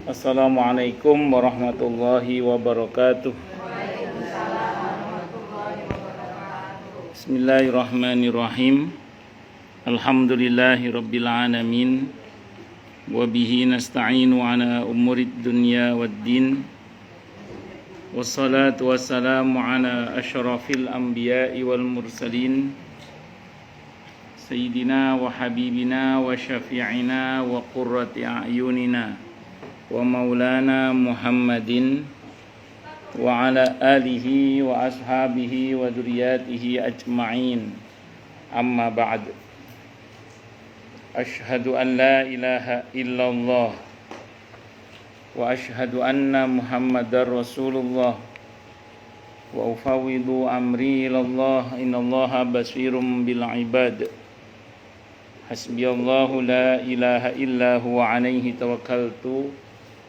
Assalamualaikum warahmatullahi wabarakatuh. Bismillahirrahmanirrahim. Alhamdulillahi rabbil alamin. Wabihi nasta'inu ala umurid dunya waddin. Wassalatu wassalamu ala asyrafil anbiya'i wal mursalin, Sayyidina wa habibina wa syafi'ina wa qurrati a'yunina wa maulana Muhammadin wa ala alihi wa ashabihi wa dzurriyyatihi ajma'in. Amma ba'd. Asyhadu an la ilaha illallah wa asyhadu anna Muhammadar Rasulullah wa ufawwidu amri ilallah innallaha basirum bil ibad. Hasbiyallahu la ilaha illa huwa alaihi tawakkaltu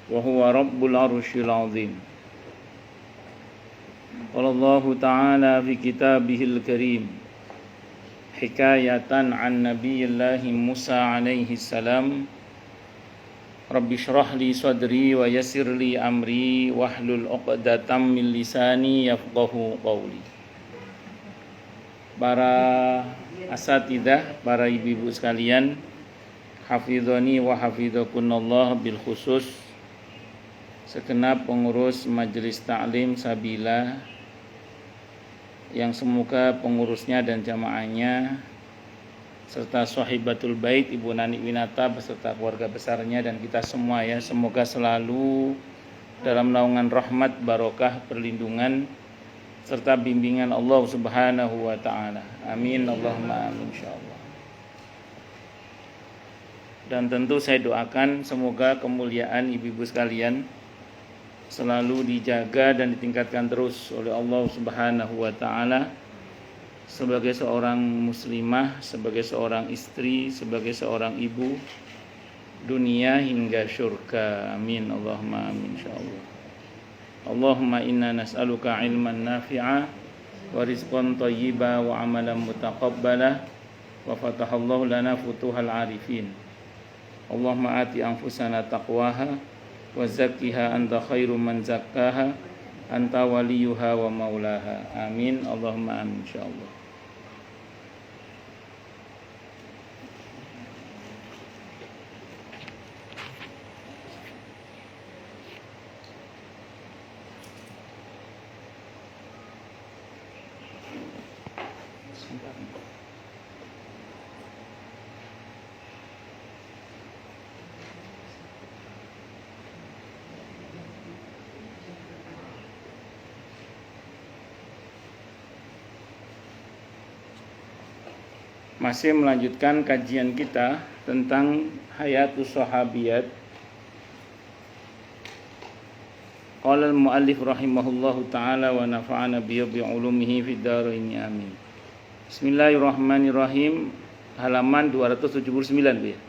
wa huwa rabbul arsyil azim. Qala Allah ta'ala fi kitabihil karim hikayatan an nabiyillahi Musa alaihi salam, Rabbi shrah li sadri wa yassir li amri wahlul 'uqdatam min lisani yafqahu qawli. Para asatidzah, para ibu-ibu sekalian, hafizani wa hafizakunallah bil khusus segenap pengurus Majelis Ta'lim Sabila, yang semoga pengurusnya dan jamaahnya serta sahibatul bait Ibu Nani Winata beserta keluarga besarnya dan kita semua ya, semoga selalu dalam naungan rahmat, barokah, perlindungan serta bimbingan Allah Subhanahu wa taala. Amin Allahumma amin insyaallah. Dan tentu saya doakan semoga kemuliaan ibu-ibu sekalian selalu dijaga dan ditingkatkan terus oleh Allah Subhanahu wa taala sebagai seorang muslimah, sebagai seorang istri, sebagai seorang ibu, dunia hingga syurga. Amin Allahumma amin insyaallah. Allahumma inna nas'aluka ilman nafi'a wa rizqan thayyiba wa amalan mutaqabbala wa fatahallahu lana futuhal arifin. Allahumma ati anfusana taqwaha wa zakkiha anta khairu man zakkaha anta waliyuha wa maulaha. Amin Allahumma amin insyaallah. Masih melanjutkan kajian kita tentang hayatus sahabiyat. Qala al-muallif rahimahullahu ta'ala wa nafa'ana bi ulumihi fid dharain amin. Bismillahirrahmanirrahim. Halaman 279 Bu ya.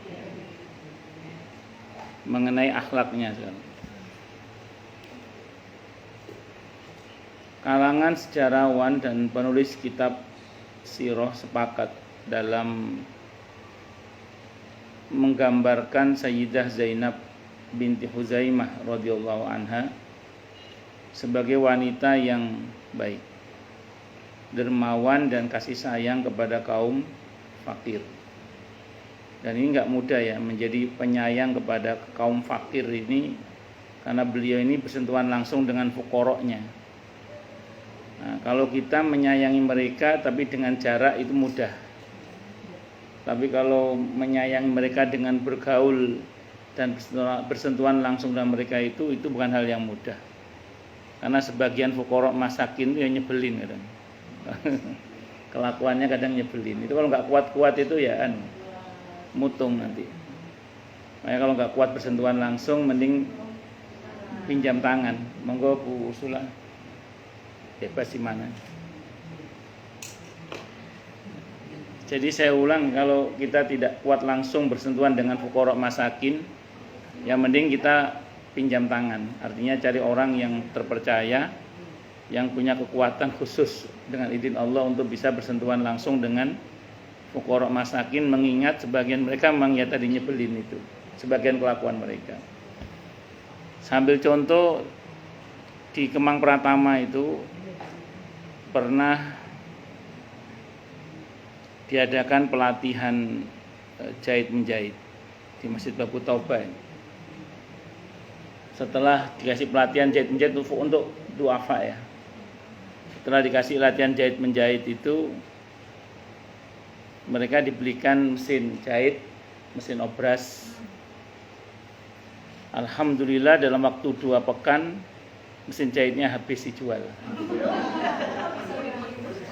Mengenai akhlaknya sekarang. Kalangan sejarawan dan penulis kitab sirah sepakat dalam menggambarkan Sayyidah Zainab binti Huzaimah radhiyallahu anha sebagai wanita yang baik, dermawan dan kasih sayang kepada kaum fakir. Dan ini enggak mudah ya menjadi penyayang kepada kaum fakir ini, karena beliau ini bersentuhan langsung dengan fuqara'nya. Nah, kalau kita menyayangi mereka tapi dengan jarak itu mudah. Tapi kalau menyayangi mereka dengan bergaul dan bersentuhan langsung dengan mereka itu bukan hal yang mudah. Karena sebagian fuqara masakin itu ya nyebelin kadang. Kelakuannya kadang nyebelin. Itu kalau nggak kuat-kuat itu ya mutung nanti. Makanya kalau nggak kuat bersentuhan langsung mending pinjam tangan. Monggo Bu Ursula. Bebas di mana? Jadi saya ulang, kalau kita tidak kuat langsung bersentuhan dengan fuqara masakin, yang mending kita pinjam tangan. Artinya cari orang yang terpercaya, yang punya kekuatan khusus dengan izin Allah untuk bisa bersentuhan langsung dengan fuqara masakin, mengingat sebagian mereka memang ya tadi nyebelin itu, sebagian kelakuan mereka. Sambil contoh, di Kemang Pratama itu pernah diadakan pelatihan jahit menjahit di Masjid Babu Tauba. Setelah dikasih pelatihan jahit menjahit untuk duafa ya. Setelah dikasih latihan jahit menjahit itu, mereka dibelikan mesin jahit, mesin obras. Alhamdulillah dalam waktu 2 pekan mesin jahitnya habis dijual.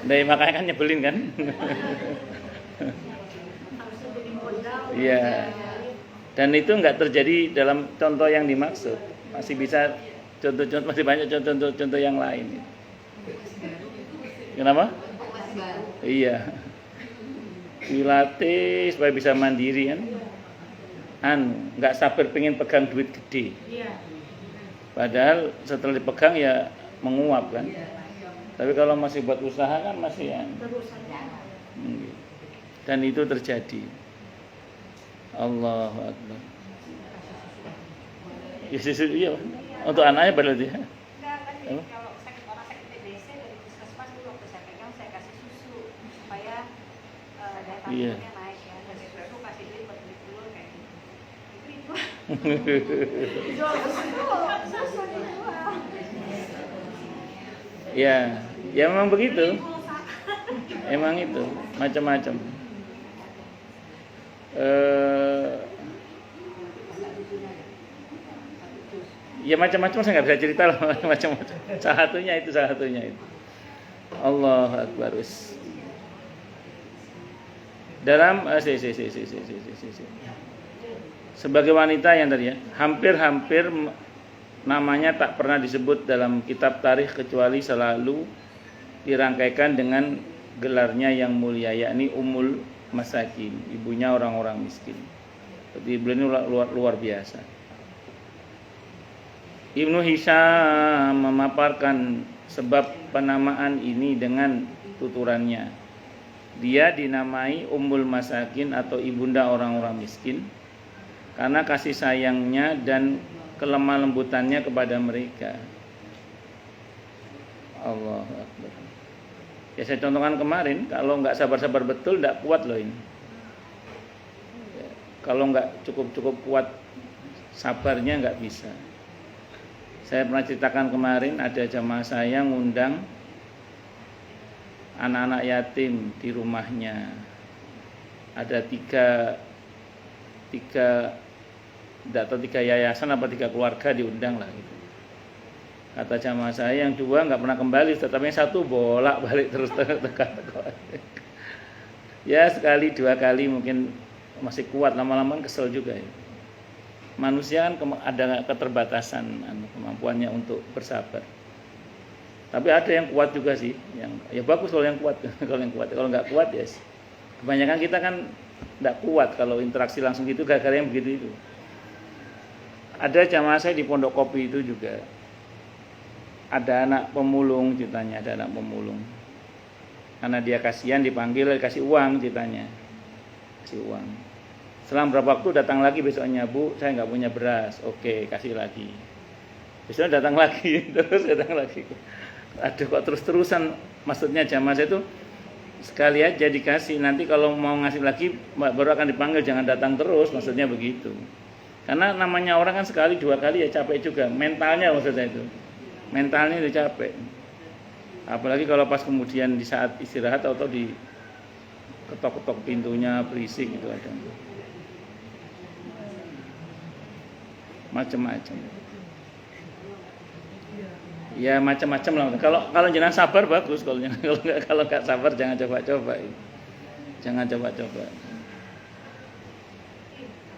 Nah, makanya kan nyebelin kan? Iya. Dan itu enggak terjadi dalam contoh yang dimaksud. Masih bisa contoh-contoh, masih banyak contoh-contoh yang lain. Kenapa? Iya. Dilatih supaya bisa mandiri kan? Enggak sabar pengen pegang duit gede. Padahal setelah dipegang ya menguap kan. Tapi kalau masih buat usaha kan masih ya. Dan itu terjadi. Allahu Akbar. Iya. Untuk anaknya berarti ya. Kalau sakit orang sakit TBC dari puskesmas dulu waktu saya pegang saya kasih susu supaya daya tahannya naik ya. Kasih susu, kasih duit buat beli telur kayak gitu. Itu. Jual susu dijual. Ya memang begitu. Emang itu macam-macam. Ya macam-macam saya nggak bisa cerita lah macam-macam. Salah satunya itu. Allahu Akbar. Dalam sebagai wanita yang tadi ya, hampir namanya tak pernah disebut dalam kitab tarikh kecuali selalu dirangkaikan dengan gelarnya yang mulia, yakni Ummul Masakin, ibunya orang-orang miskin. Jadi beliau ini luar biasa. Ibnu Hisham memaparkan sebab penamaan ini dengan tuturannya. Dia dinamai Ummul Masakin atau ibunda orang-orang miskin karena kasih sayangnya dan kelemah lembutannya kepada mereka. Allahu Akbar. Ya saya contohkan kemarin, kalau nggak sabar-sabar betul, nggak kuat loh ini. Ya, kalau nggak cukup kuat sabarnya nggak bisa. Saya pernah ceritakan kemarin ada jamaah saya ngundang anak-anak yatim di rumahnya. Ada tiga yayasan apa 3 keluarga diundang lah gitu. Kata jamaah saya yang 2 nggak pernah kembali, tetapi yang 1 bolak-balik terus teka-teka. Ya sekali 2 kali mungkin masih kuat, lama-lama kesel juga ya. Manusia kan ada keterbatasan kemampuannya untuk bersabar. Tapi ada yang kuat juga sih, yang ya bagus kalau yang kuat. Kalau nggak kuat ya kebanyakan kita kan nggak kuat kalau interaksi langsung gitu, gara-gara yang begitu itu. Ada jamaah saya di Pondok Kopi itu juga ada anak pemulung ceritanya, ada anak pemulung. Karena dia kasihan dipanggil, kasih uang ceritanya. Kasih uang. Selang berapa waktu datang lagi besoknya, Bu, saya nggak punya beras. Oke, kasih lagi. Besoknya datang lagi, terus datang lagi. Aduh kok terus-terusan, maksudnya jamaah saya itu sekali aja dikasih, nanti kalau mau ngasih lagi baru akan dipanggil, jangan datang terus, maksudnya begitu. Karena namanya orang kan sekali 2 kali ya capek juga, mentalnya maksudnya itu. Mentalnya udah capek. Apalagi kalau pas kemudian di saat istirahat atau di ketok-ketok pintunya berisik gitu ada. Macam-macam. Ya macam-macam lah. Kalau jangan sabar bagus, kalau nggak sabar jangan coba-coba. Jangan coba-coba.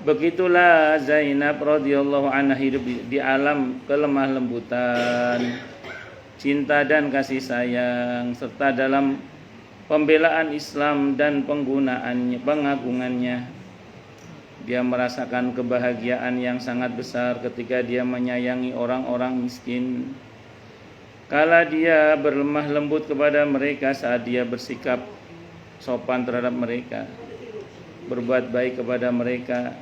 Begitulah Zainab radhiyallahu anha hidup di alam kelemah lembutan, cinta dan kasih sayang, serta dalam pembelaan Islam dan pengagungannya. Dia merasakan kebahagiaan yang sangat besar ketika dia menyayangi orang-orang miskin. Kala dia berlemah lembut kepada mereka saat dia bersikap sopan terhadap mereka, berbuat baik kepada mereka,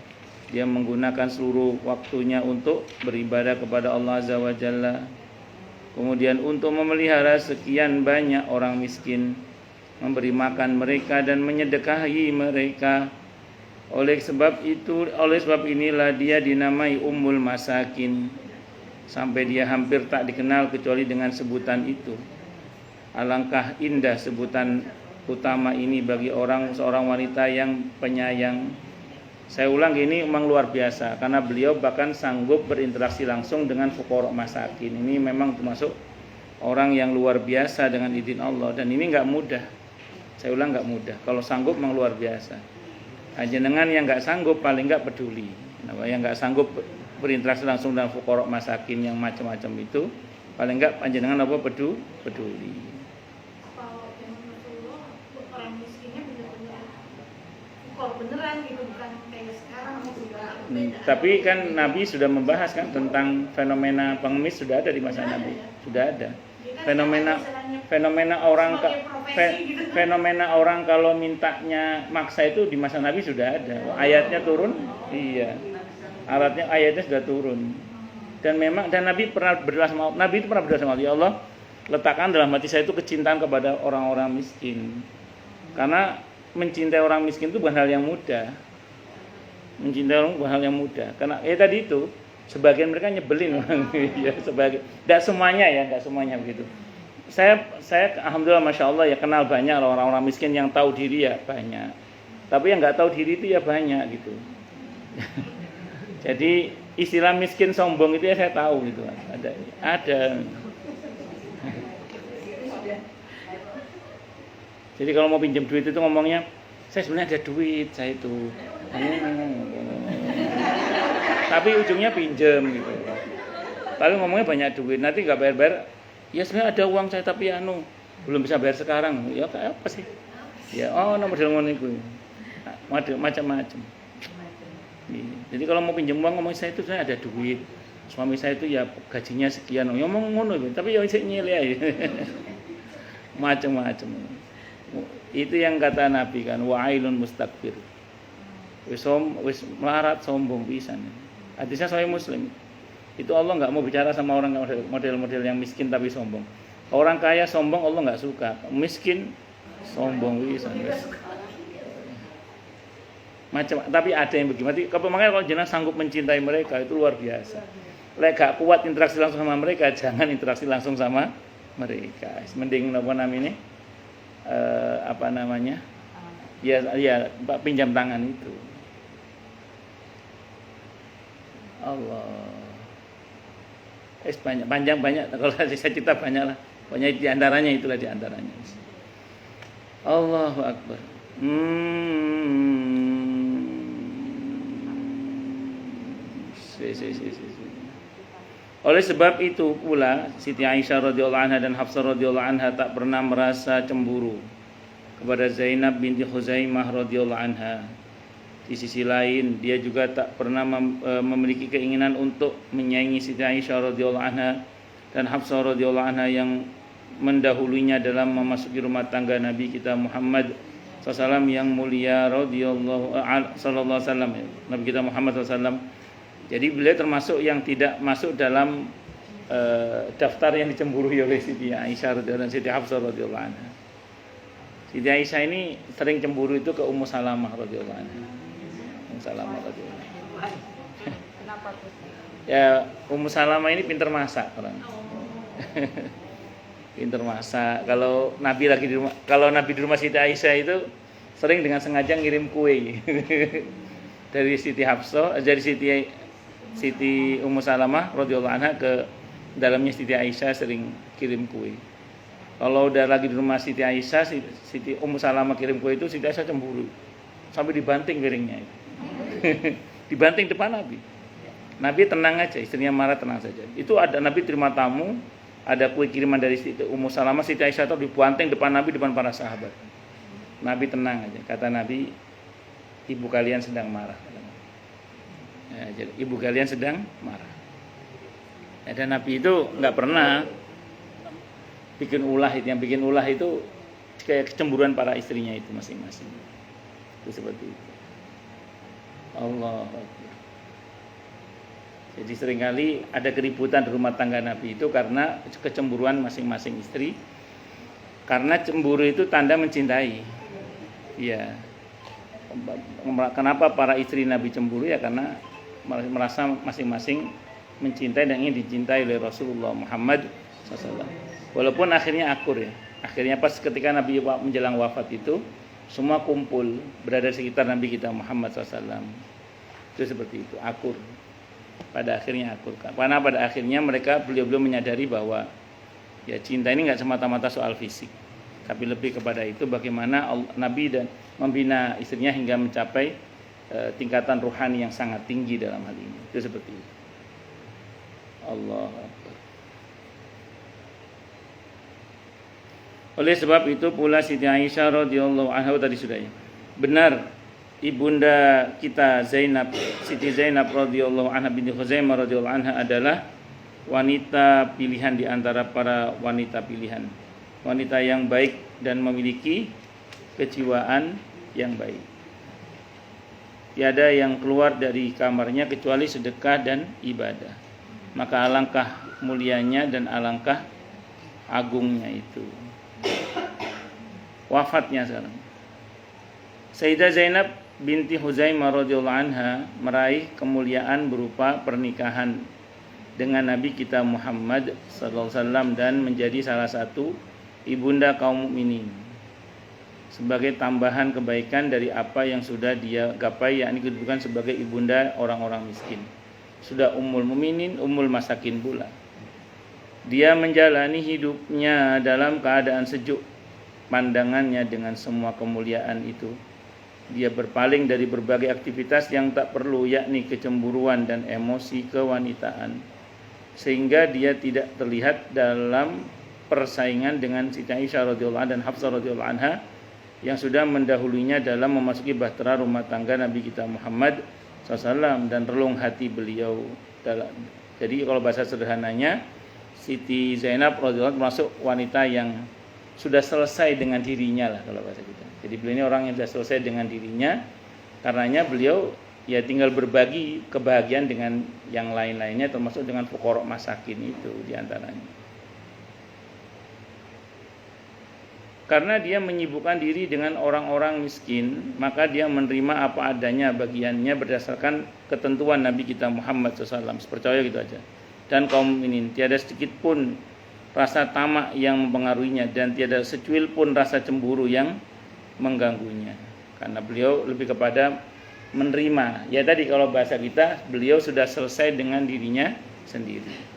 Dia menggunakan seluruh waktunya untuk beribadah kepada Allah Azza wa Jalla. Kemudian untuk memelihara sekian banyak orang miskin, memberi makan mereka dan menyedekahi mereka. Oleh sebab inilah dia dinamai Ummul Masakin, sampai dia hampir tak dikenal kecuali dengan sebutan itu. Alangkah indah sebutan utama ini bagi seorang wanita yang penyayang. Saya ulang, ini memang luar biasa karena beliau bahkan sanggup berinteraksi langsung dengan fuqara masakin. Ini memang termasuk orang yang luar biasa dengan izin Allah, dan ini enggak mudah. Saya ulang, enggak mudah. Kalau sanggup memang luar biasa. Jenengan yang enggak sanggup paling enggak peduli. Yang enggak sanggup berinteraksi langsung dengan fuqara masakin yang macam-macam itu, paling enggak panjenengan apa peduli. Orang miskinnya benar-benar beneran gitu, bukan kayak sekarang beda. Tapi kan Nabi sudah membahas kan tentang fenomena pengemis, sudah ada di masa Nabi, sudah ada. Fenomena orang kalau mintanya maksa itu di masa Nabi sudah ada. Ayatnya turun, iya. Ayatnya sudah turun. Dan Nabi pernah berdoa sama Allah, ya Allah, letakkan dalam hati saya itu kecintaan kepada orang-orang miskin. Karena mencintai orang miskin itu bukan hal yang mudah. Karena tadi itu sebagian mereka nyebelin orang ya, enggak semuanya begitu. Saya alhamdulillah masya Allah ya kenal banyak orang-orang miskin yang tahu diri ya banyak. Tapi yang enggak tahu diri itu ya banyak gitu. Jadi istilah miskin sombong itu ya saya tahu gitu. Ada. Jadi kalau mau pinjam duit itu ngomongnya, saya sebenarnya ada duit, saya itu. Tapi ujungnya pinjam gitu. Tapi ngomongnya banyak duit, nanti nggak bayar. Ya sebenarnya ada uang saya tapi belum bisa bayar sekarang. Ya kayak apa sih? Ya model ngono macam-macam. Jadi kalau mau pinjam uang ngomong saya itu sebenarnya ada duit. Suami saya itu ya gajinya sekian. Ya ngomong ngono tapi ya isih nyilih aja. Macam-macam. Itu yang kata Nabi kan, wa'ailun mustakbir. Wis melarat sombong pisan. Hadisnya Sahih Muslim. Itu Allah enggak mau bicara sama orang model-model yang miskin tapi sombong. Orang kaya sombong Allah enggak suka. Miskin sombong pisan. Tapi ada yang begini. Makanya kalau jenengan sanggup mencintai mereka itu luar biasa. Lek gak kuat interaksi langsung sama mereka, jangan interaksi langsung sama mereka. Mending pinjam tangan itu. Allah. Banyak kalau saya cerita banyak lah. Pokoknya di antaranya itulah di antaranya. Allahu Akbar. Oleh sebab itu pula Siti Aisyah radhiyallahu anha dan Hafsah radhiyallahu anha tak pernah merasa cemburu kepada Zainab binti Khuzaimah radhiyallahu anha. Di sisi lain dia juga tak pernah memiliki keinginan untuk menyaingi Siti Aisyah radhiyallahu anha dan Hafsah radhiyallahu anha yang mendahulunya dalam memasuki rumah tangga Nabi kita Muhammad SAW yang mulia radhiyallahu sallallahu alaihi wasallam. Nabi kita Muhammad SAW. Jadi beliau termasuk yang tidak masuk dalam daftar yang dicemburui oleh Siti Aisyah dan Siti Hafsah radhiyallahu anha. Siti Aisyah ini sering cemburu itu ke Ummu Salamah radhiyallahu anha. Ummu Salamah radhiyallahu anha. Kenapa tuh? Ya, Ummu Salamah ini pintar masak orang. Pintar masak. Kalau Nabi di rumah Siti Aisyah itu sering dengan sengaja ngirim kue. Dari Siti Hafsah, dari Siti Ummu Salamah radhiyallahu anha ke dalamnya Siti Aisyah sering kirim kue. Kalau udah lagi di rumah Siti Aisyah, Siti Ummu Salamah kirim kue itu Siti Aisyah cemburu. Sampai dibanting piringnya itu. Dibanting depan Nabi. Nabi tenang aja, istrinya marah tenang saja. Itu ada Nabi terima tamu, ada kue kiriman dari Siti Ummu Salamah, Siti Aisyah itu dibanting depan Nabi, depan para sahabat. Nabi tenang aja. Kata Nabi, ibu kalian sedang marah. Ya, jadi ibu kalian sedang marah. Ya, dan Nabi itu nggak pernah bikin ulah itu. Yang bikin ulah itu kayak kecemburuan para istrinya itu masing-masing. Itu seperti itu. Allah Akbar. Jadi seringkali ada keributan di rumah tangga Nabi itu karena kecemburuan masing-masing istri. Karena cemburu itu tanda mencintai. Ya. Kenapa para istri Nabi cemburu? Ya karena merasa masing-masing mencintai dan ingin dicintai oleh Rasulullah Muhammad SAW. Walaupun akhirnya akur ya. Akhirnya pas ketika Nabi menjelang wafat itu, semua kumpul berada di sekitar Nabi kita Muhammad SAW. Itu seperti itu, akur. Pada akhirnya akur. Karena pada akhirnya beliau menyadari bahwa ya cinta ini nggak semata-mata soal fisik, tapi lebih kepada itu bagaimana Nabi dan membina istrinya hingga mencapai tingkatan ruhani yang sangat tinggi dalam hal ini. Itu seperti itu. Allah Akbar. Oleh sebab itu pula Siti Aisyah radhiyallahu anha tadi sudah ya. Benar ibunda kita Zainab, Siti Zainab radhiyallahu anha binti Khuzaimah radhiyallahu anha adalah wanita pilihan di antara para wanita pilihan. Wanita yang baik dan memiliki kejiwaan yang baik. Tiada yang keluar dari kamarnya kecuali sedekah dan ibadah. Maka alangkah mulianya dan alangkah agungnya itu. Wafatnya sekarang. Sayyidah Zainab binti Khuzaimah radhiyallahu anha meraih kemuliaan berupa pernikahan dengan Nabi kita Muhammad sallallahu alaihi wasallam dan menjadi salah satu ibunda kaum mukminin sebagai tambahan kebaikan dari apa yang sudah dia gapai, yakni kedudukan sebagai ibunda orang-orang miskin. Sudah ummul mukminin, ummul masakin pula. Dia menjalani hidupnya dalam keadaan sejuk pandangannya dengan semua kemuliaan itu. Dia berpaling dari berbagai aktivitas yang tak perlu, yakni kecemburuan dan emosi kewanitaan, sehingga dia tidak terlihat dalam persaingan dengan Siti Aisyah radhiyallahu anha dan Hafsah radhiyallahu anha yang sudah mendahulunya dalam memasuki bahtera rumah tangga Nabi kita Muhammad SAW dan relung hati beliau. Jadi kalau bahasa sederhananya, Siti Zainab radhiyallahu anha termasuk wanita yang sudah selesai dengan dirinya lah kalau bahasa kita. Jadi beliau ini orang yang sudah selesai dengan dirinya, karenanya beliau ya tinggal berbagi kebahagiaan dengan yang lain-lainnya, termasuk dengan fuqara masakin itu diantaranya. Karena dia menyibukkan diri dengan orang-orang miskin, maka dia menerima apa adanya bagiannya berdasarkan ketentuan Nabi kita Muhammad SAW. Percaya gitu aja. Dan kaum mukminin tiada sedikit pun rasa tamak yang mempengaruhinya dan tiada secuil pun rasa cemburu yang mengganggunya. Karena beliau lebih kepada menerima. Ya tadi kalau bahasa kita, beliau sudah selesai dengan dirinya sendiri.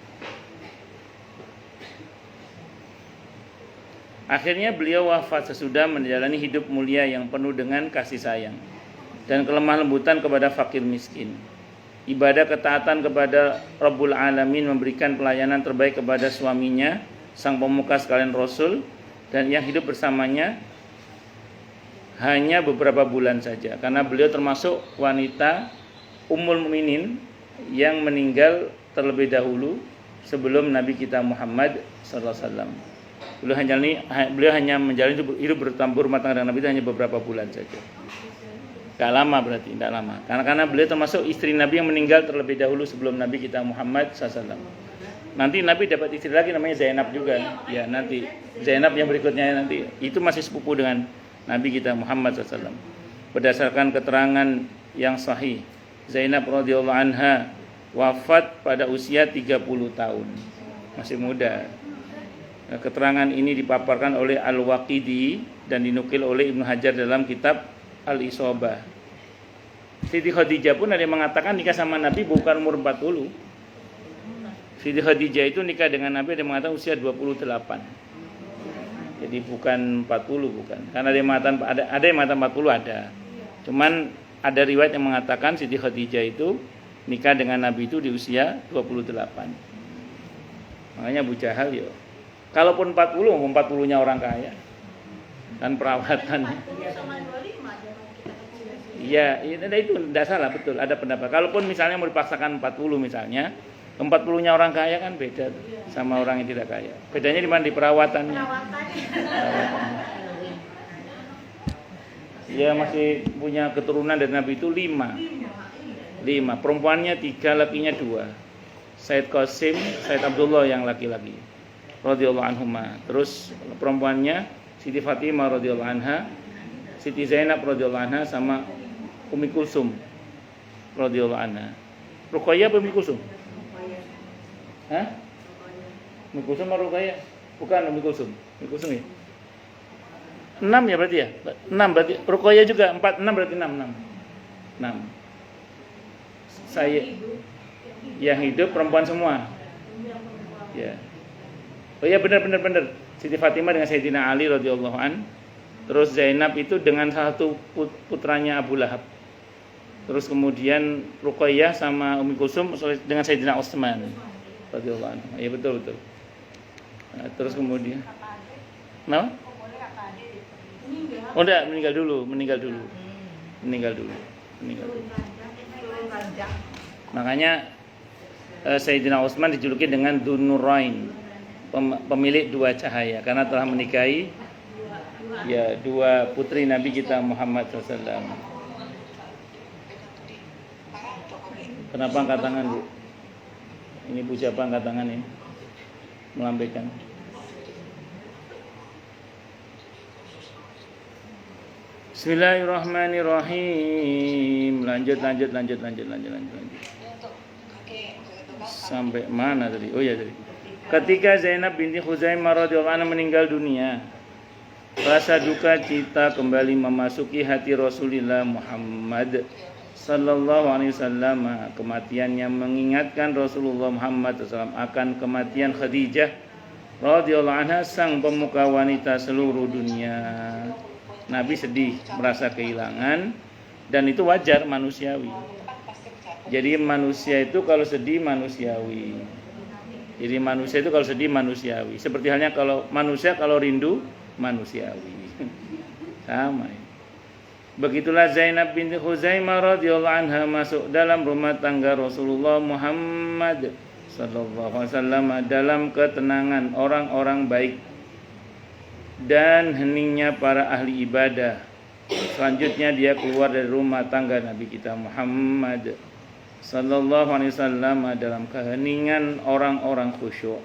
Akhirnya beliau wafat sesudah menjalani hidup mulia yang penuh dengan kasih sayang dan kelemah lembutan kepada fakir miskin. Ibadah ketaatan kepada Rabbul Alamin, memberikan pelayanan terbaik kepada suaminya, sang pemuka sekalian Rasul, dan yang hidup bersamanya hanya beberapa bulan saja. Karena beliau termasuk wanita ummul mukminin yang meninggal terlebih dahulu sebelum Nabi kita Muhammad SAW. Beliau hanya menjalani hidup bertambur rumah tangga dengan Nabi itu hanya beberapa bulan saja. Gak lama berarti, tidak lama. Karena beliau termasuk istri Nabi yang meninggal terlebih dahulu sebelum Nabi kita Muhammad SAW. Nanti Nabi dapat istri lagi namanya Zainab juga. Ya nanti Zainab yang berikutnya nanti itu masih sepupu dengan Nabi kita Muhammad SAW. Berdasarkan keterangan yang sahih, Zainab radhiyallahu anha wafat pada usia 30 tahun. Masih muda. Keterangan ini dipaparkan oleh Al-Waqidi dan dinukil oleh Ibnu Hajar dalam kitab Al-Isobah. Siti Khadijah pun ada yang mengatakan nikah sama Nabi bukan umur 40. Siti Khadijah itu nikah dengan Nabi ada yang mengatakan usia 28. Jadi bukan 40 bukan. Karena ada yang mengatakan 40 ada. Cuman ada riwayat yang mengatakan Siti Khadijah itu nikah dengan Nabi itu di usia 28. Makanya Abu Jahal ya. Kalaupun 40-nya orang kaya. Kan perawatannya. Iya, itu tidak salah, betul. Ada pendapat. Kalaupun misalnya mau dipaksakan 40 misalnya, 40-nya orang kaya kan beda sama orang yang tidak kaya. Bedanya di mana? Di perawatannya. Dia masih punya keturunan dari Nabi itu 5. Perempuannya 3, lakinya 2. Said Qasim, Said Abdullah yang laki-laki radhiyallahu anhuma. Terus perempuannya Siti Fatimah radhiyallahu anha, Siti Zainab radhiyallahu anha, sama Ummi Kulsum radhiyallahu anha. Ruqayyah apa Ummi Kulsum? Hah? Ummi Kulsum atau Ruqayyah? Bukan Ummi Kulsum. Ummi Kulsum ya? 6 ya berarti ya? 6 berarti. Ruqayyah juga 4, 6 berarti 6. Saya yang hidup perempuan semua. Ya. Oh iya benar. Siti Fatimah dengan Sayyidina Ali radhiyallahu an. Terus Zainab itu dengan salah satu putranya Abu Lahab. Terus kemudian Ruqayyah sama Ummi Kulsum dengan Sayyidina Utsman radhiyallahu anhu. Iya betul. Nah, terus kemudian kenapa? Oh enggak, meninggal dulu. Makanya Sayyidina Utsman dijuluki dengan Dzunurain, pemilik dua cahaya, karena telah menikahi ya dua putri Nabi kita Muhammad SAW. Kenapa angkat tangan, Bu? Ini Bu siapa angkat tangan ini? Melambaikan. Bismillahirrahmanirrahim. Lanjut. Sampai mana tadi? Oh ya tadi. Ketika Zainab binti Khuzaimah radhiyallahu anha meninggal dunia, rasa duka cita kembali memasuki hati Rasulullah Muhammad sallallahu alaihi wasallam. Kematiannya mengingatkan Rasulullah Muhammad SAW akan kematian Khadijah radhiyallahu anha, sang pemuka wanita seluruh dunia. Nabi sedih, merasa kehilangan, dan itu wajar, manusiawi. Jadi manusia itu kalau sedih manusiawi. Seperti halnya kalau manusia kalau rindu manusiawi. Sama. Begitulah Zainab binti Khuzaimah radhiyallahu anha masuk dalam rumah tangga Rasulullah Muhammad sallallahu alaihi wasallam dalam ketenangan orang-orang baik dan heningnya para ahli ibadah. Selanjutnya dia keluar dari rumah tangga Nabi kita Muhammad sallallahu alaihi wasallam dalam keheningan orang-orang khusyuk.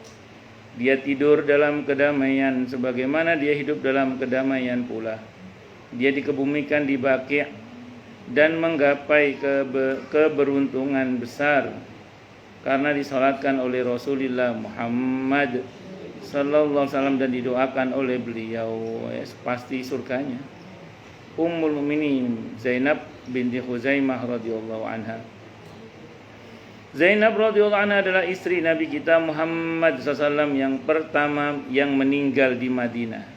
Dia tidur dalam kedamaian sebagaimana dia hidup dalam kedamaian pula. Dia dikebumikan di Baqi' dan menggapai keberuntungan besar karena disolatkan oleh Rasulullah Muhammad sallallahu alaihi wasallam dan didoakan oleh beliau, pasti surganya. Ummul Mukminin Zainab binti Khuzaimah radhiyallahu anha. Zainab radhiyallahu anha adalah istri Nabi kita Muhammad SAW yang pertama yang meninggal di Madinah.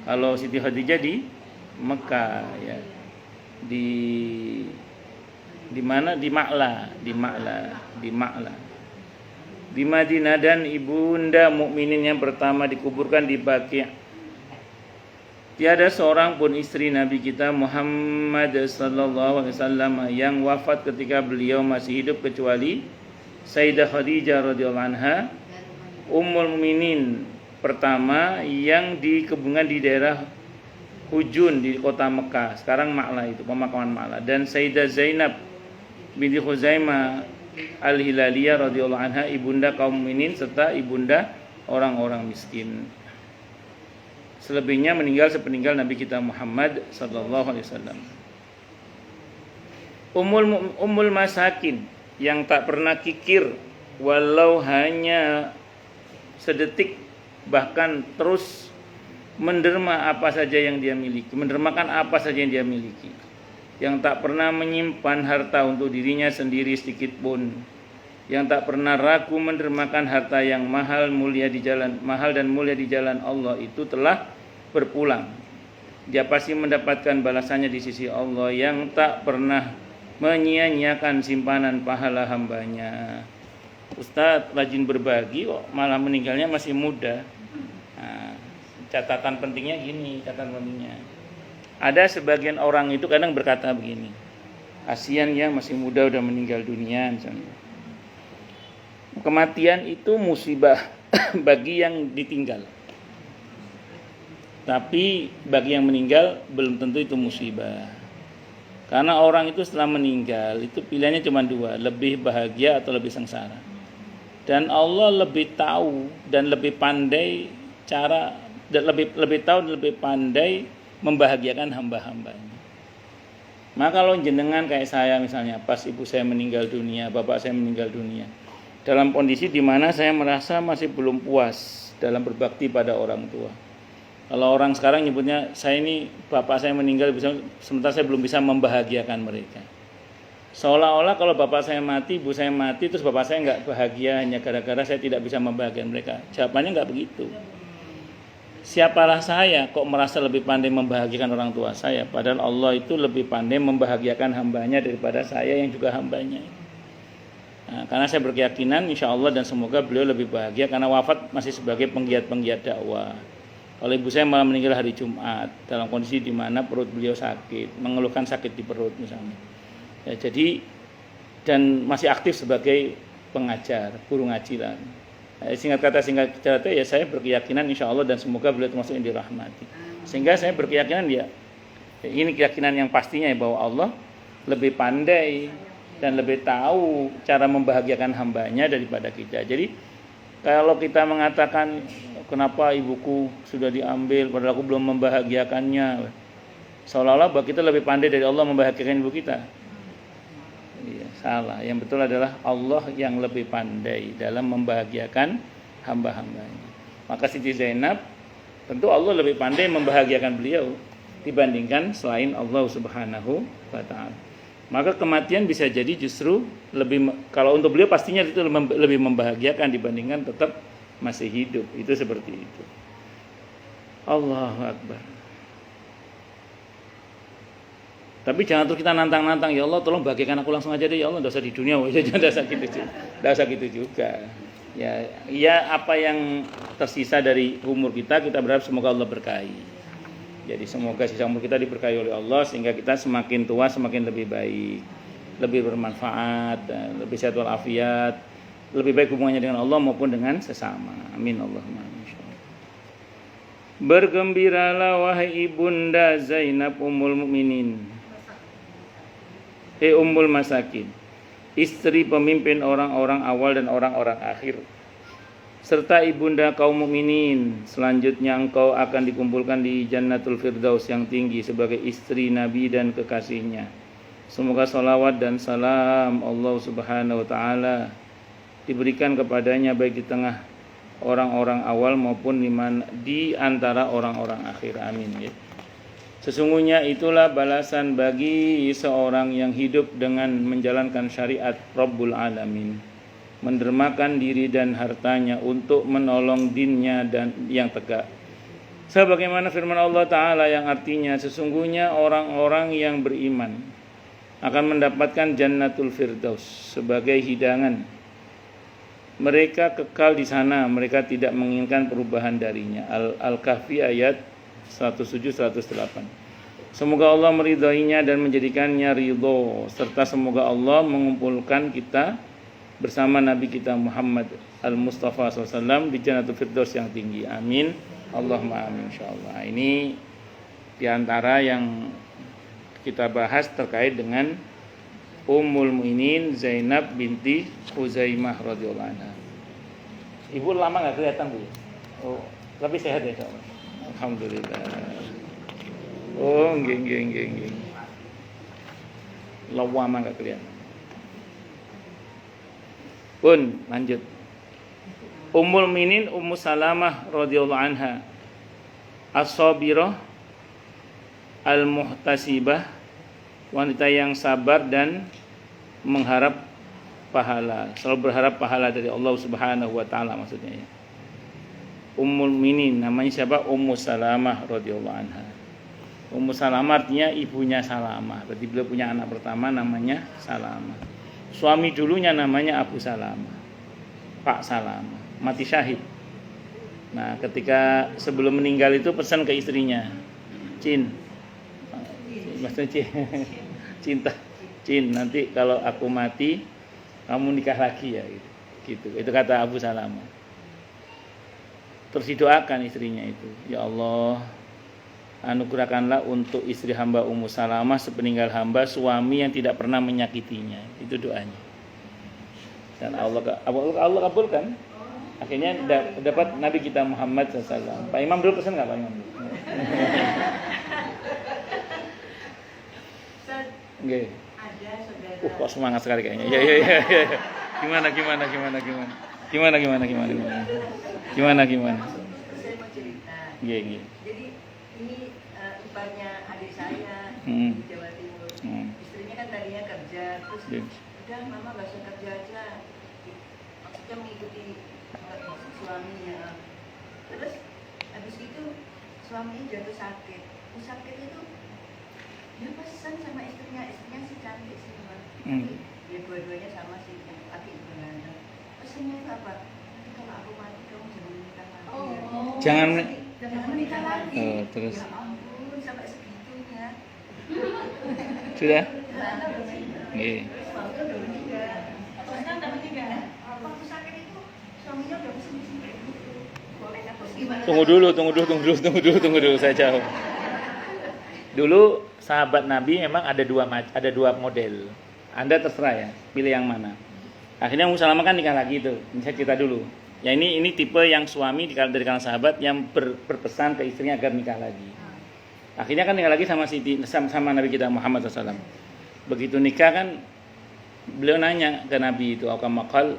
Kalau Siti Khadijah di Mekah ya. Di mana? Di Ma'la. Di Madinah, dan ibunda mukminin yang pertama dikuburkan di Baqi'. Tiada seorang pun istri Nabi kita Muhammad sallallahu alaihi wasallam yang wafat ketika beliau masih hidup kecuali Sayyidah Khadijah radhiyallahu anha, ummul mukminin pertama yang dikuburkan di daerah Hujun di kota Mekah, sekarang Ma'la, itu pemakaman Ma'la, dan Sayyidah Zainab binti Khuzaimah Al-Hilaliyah radhiyallahu anha, ibunda kaum mukminin serta ibunda orang-orang miskin. Selebihnya meninggal sepeninggal Nabi kita Muhammad sallallahu alaihi wasallam. Ummul masakin yang tak pernah kikir walau hanya sedetik, bahkan terus menderma apa saja yang dia miliki, mendermakan apa saja yang dia miliki, yang tak pernah menyimpan harta untuk dirinya sendiri sedikit pun, yang tak pernah ragu mendermakan harta yang mahal dan mulia di jalan Allah, itu telah berpulang. Dia pasti mendapatkan balasannya di sisi Allah yang tak pernah menyia-nyiakan simpanan pahala hambanya. Ustadz rajin berbagi kok malah meninggalnya masih muda. Nah, catatan pentingnya gini, ada sebagian orang itu kadang berkata begini, kasihan ya masih muda udah meninggal dunia misalnya. Kematian itu musibah bagi yang ditinggal, tapi bagi yang meninggal belum tentu itu musibah. Karena orang itu setelah meninggal itu pilihannya cuma dua, lebih bahagia atau lebih sengsara. Dan Allah lebih tahu dan lebih pandai cara dan lebih tahu dan lebih pandai membahagiakan hamba-hambanya. Maka kalau jenengan kayak saya misalnya, pas ibu saya meninggal dunia, bapak saya meninggal dunia, dalam kondisi di mana saya merasa masih belum puas dalam berbakti pada orang tua. Kalau orang sekarang nyebutnya, saya ini bapak saya meninggal, sementara saya belum bisa membahagiakan mereka. Seolah-olah kalau bapak saya mati, ibu saya mati, terus bapak saya nggak bahagia hanya gara-gara saya tidak bisa membahagiakan mereka. Jawabannya nggak begitu. Siapalah saya kok merasa lebih pandai membahagiakan orang tua saya, padahal Allah itu lebih pandai membahagiakan hambanya daripada saya yang juga hambanya. Nah, karena saya berkeyakinan insya Allah dan semoga beliau lebih bahagia karena wafat masih sebagai penggiat-penggiat dakwah. Kalau ibu saya malah meninggal hari Jumat dalam kondisi di mana perut beliau sakit, mengeluhkan sakit di perut misalnya. Ya, jadi dan masih aktif sebagai pengajar, guru ngaji lah. Singkat cerita ya saya berkeyakinan insya Allah dan semoga beliau termasuk yang dirahmati. Sehingga saya berkeyakinan ya ini keyakinan yang pastinya ya bahwa Allah lebih pandai dan lebih tahu cara membahagiakan hambanya daripada kita. Jadi kalau kita mengatakan kenapa ibuku sudah diambil padahal aku belum membahagiakannya, seolah-olah bahwa kita lebih pandai dari Allah membahagiakan ibu kita. Iya, salah. Yang betul adalah Allah yang lebih pandai dalam membahagiakan hamba-hambanya. Maka Siti Zainab tentu Allah lebih pandai membahagiakan beliau dibandingkan selain Allah Subhanahu wa taala. Maka kematian bisa jadi justru lebih, kalau untuk beliau pastinya itu lebih membahagiakan dibandingkan tetap masih hidup. Itu seperti itu. Allahu Akbar. Tapi jangan terus kita nantang-nantang, ya Allah tolong bagikan aku langsung aja deh ya Allah, enggak usah di dunia, enggak usah gitu juga. Ya apa yang tersisa dari umur kita berharap semoga Allah berkahi. Jadi semoga sisa umur kita diberkahi oleh Allah sehingga kita semakin tua semakin lebih baik, lebih bermanfaat, lebih sehat walafiat, lebih baik hubungannya dengan Allah maupun dengan sesama. Amin Allahumma amin. Bergembiralah wahai ibunda Zainab Ummul Mukminin. Ummul Masakin, istri pemimpin orang-orang awal dan orang-orang akhir, serta ibunda kaum mukminin. Selanjutnya engkau akan dikumpulkan di Jannatul Firdaus yang tinggi sebagai istri Nabi dan kekasihnya. Semoga salawat dan salam Allah Subhanahu wa taala diberikan kepadanya baik di tengah orang-orang awal maupun di antara orang-orang akhir. Amin ya. Sesungguhnya itulah balasan bagi seorang yang hidup dengan menjalankan syariat Rabbul Alamin, mendermakan diri dan hartanya untuk menolong dinnya dan yang tegak. Sebagaimana firman Allah Ta'ala yang artinya sesungguhnya orang-orang yang beriman akan mendapatkan Jannatul Firdaus sebagai hidangan. Mereka kekal di sana, mereka tidak menginginkan perubahan darinya. Al-Kahfi ayat 107-108. Semoga Allah meridhoinya dan menjadikannya ridho, serta semoga Allah mengumpulkan kita bersama Nabi kita Muhammad Al-Mustafa SAW di Jannatul Firdaus yang tinggi. Amin. Allahumma amin insyaallah. Ini diantara yang kita bahas terkait dengan Ummul Mukminin Zainab binti Khuzaimah radhiyallahu anha. Ibu lama enggak kelihatan, Bu? Oh, tapi sehat ya, insyaallah. Alhamdulillah. Oh, nggih. Lama enggak kelihatan. Pun lanjut. Ummul Mukminin Ummu Salamah radhiyallahu anha, as-sabirah al-muhtasibah, wanita yang sabar dan mengharap pahala, selalu berharap pahala dari Allah Subhanahu wa taala maksudnya ya. Ummul Mukminin namanya siapa? Ummu Salamah radhiyallahu anha. Ummu Salamah artinya ibunya Salamah. Berarti beliau punya anak pertama namanya Salamah. Suami dulunya namanya Abu Salamah, Pak Salamah, mati syahid. Nah, ketika sebelum meninggal itu pesan ke istrinya, maksudnya cinta, nanti kalau aku mati kamu nikah lagi ya gitu. Itu kata Abu Salamah. Terus didoakan istrinya itu, ya Allah, anugerahkanlah untuk istri hamba Ummu Salamah sepeninggal hamba suami yang tidak pernah menyakitinya. Itu doanya. Dan Allah kabulkan. Akhirnya dapat Nabi kita Muhammad SAW. Pak Imam dulu pesan nggak Pak Imam? Nggih. Ada saudara. Kok semangat sekali kayaknya. Iya. Gimana? Saya mau cerita. Iya. Jadi ini iparnya adik saya Hmm. di Jawa Timur. Istrinya kan tadinya kerja, terus Iya. udah mama gak usah kerja aja. Maksudnya mengikuti suaminya. Terus habis itu suaminya jatuh sakit. Sakit itu dia pesan sama istrinya si cantik sih teman. Dia dua-duanya sama sih laki Belanda. Pesannya itu apa? Nanti kalau aku mati kamu jangan menikah lagi. Jangan Menikah lagi. Oh, terus. Ya ampun sampai segitunya. Sudah? Nggih. Waktu udah meninggal. Waktu sakit itu suaminya udah pesan kayak gitu. Boleh aku gimana? Tunggu dulu saya jawab. Dulu sahabat Nabi memang ada dua model. Anda terserah ya, pilih yang mana. Akhirnya Ummu Salamah kan nikah lagi tuh. Ini saya cerita dulu. Ya ini tipe yang suami dari kalangan sahabat yang berpesan ke istrinya agar nikah lagi. Akhirnya kan nikah lagi sama Nabi kita Muhammad SAW. Begitu nikah kan beliau nanya ke Nabi itu, "Aukamakal."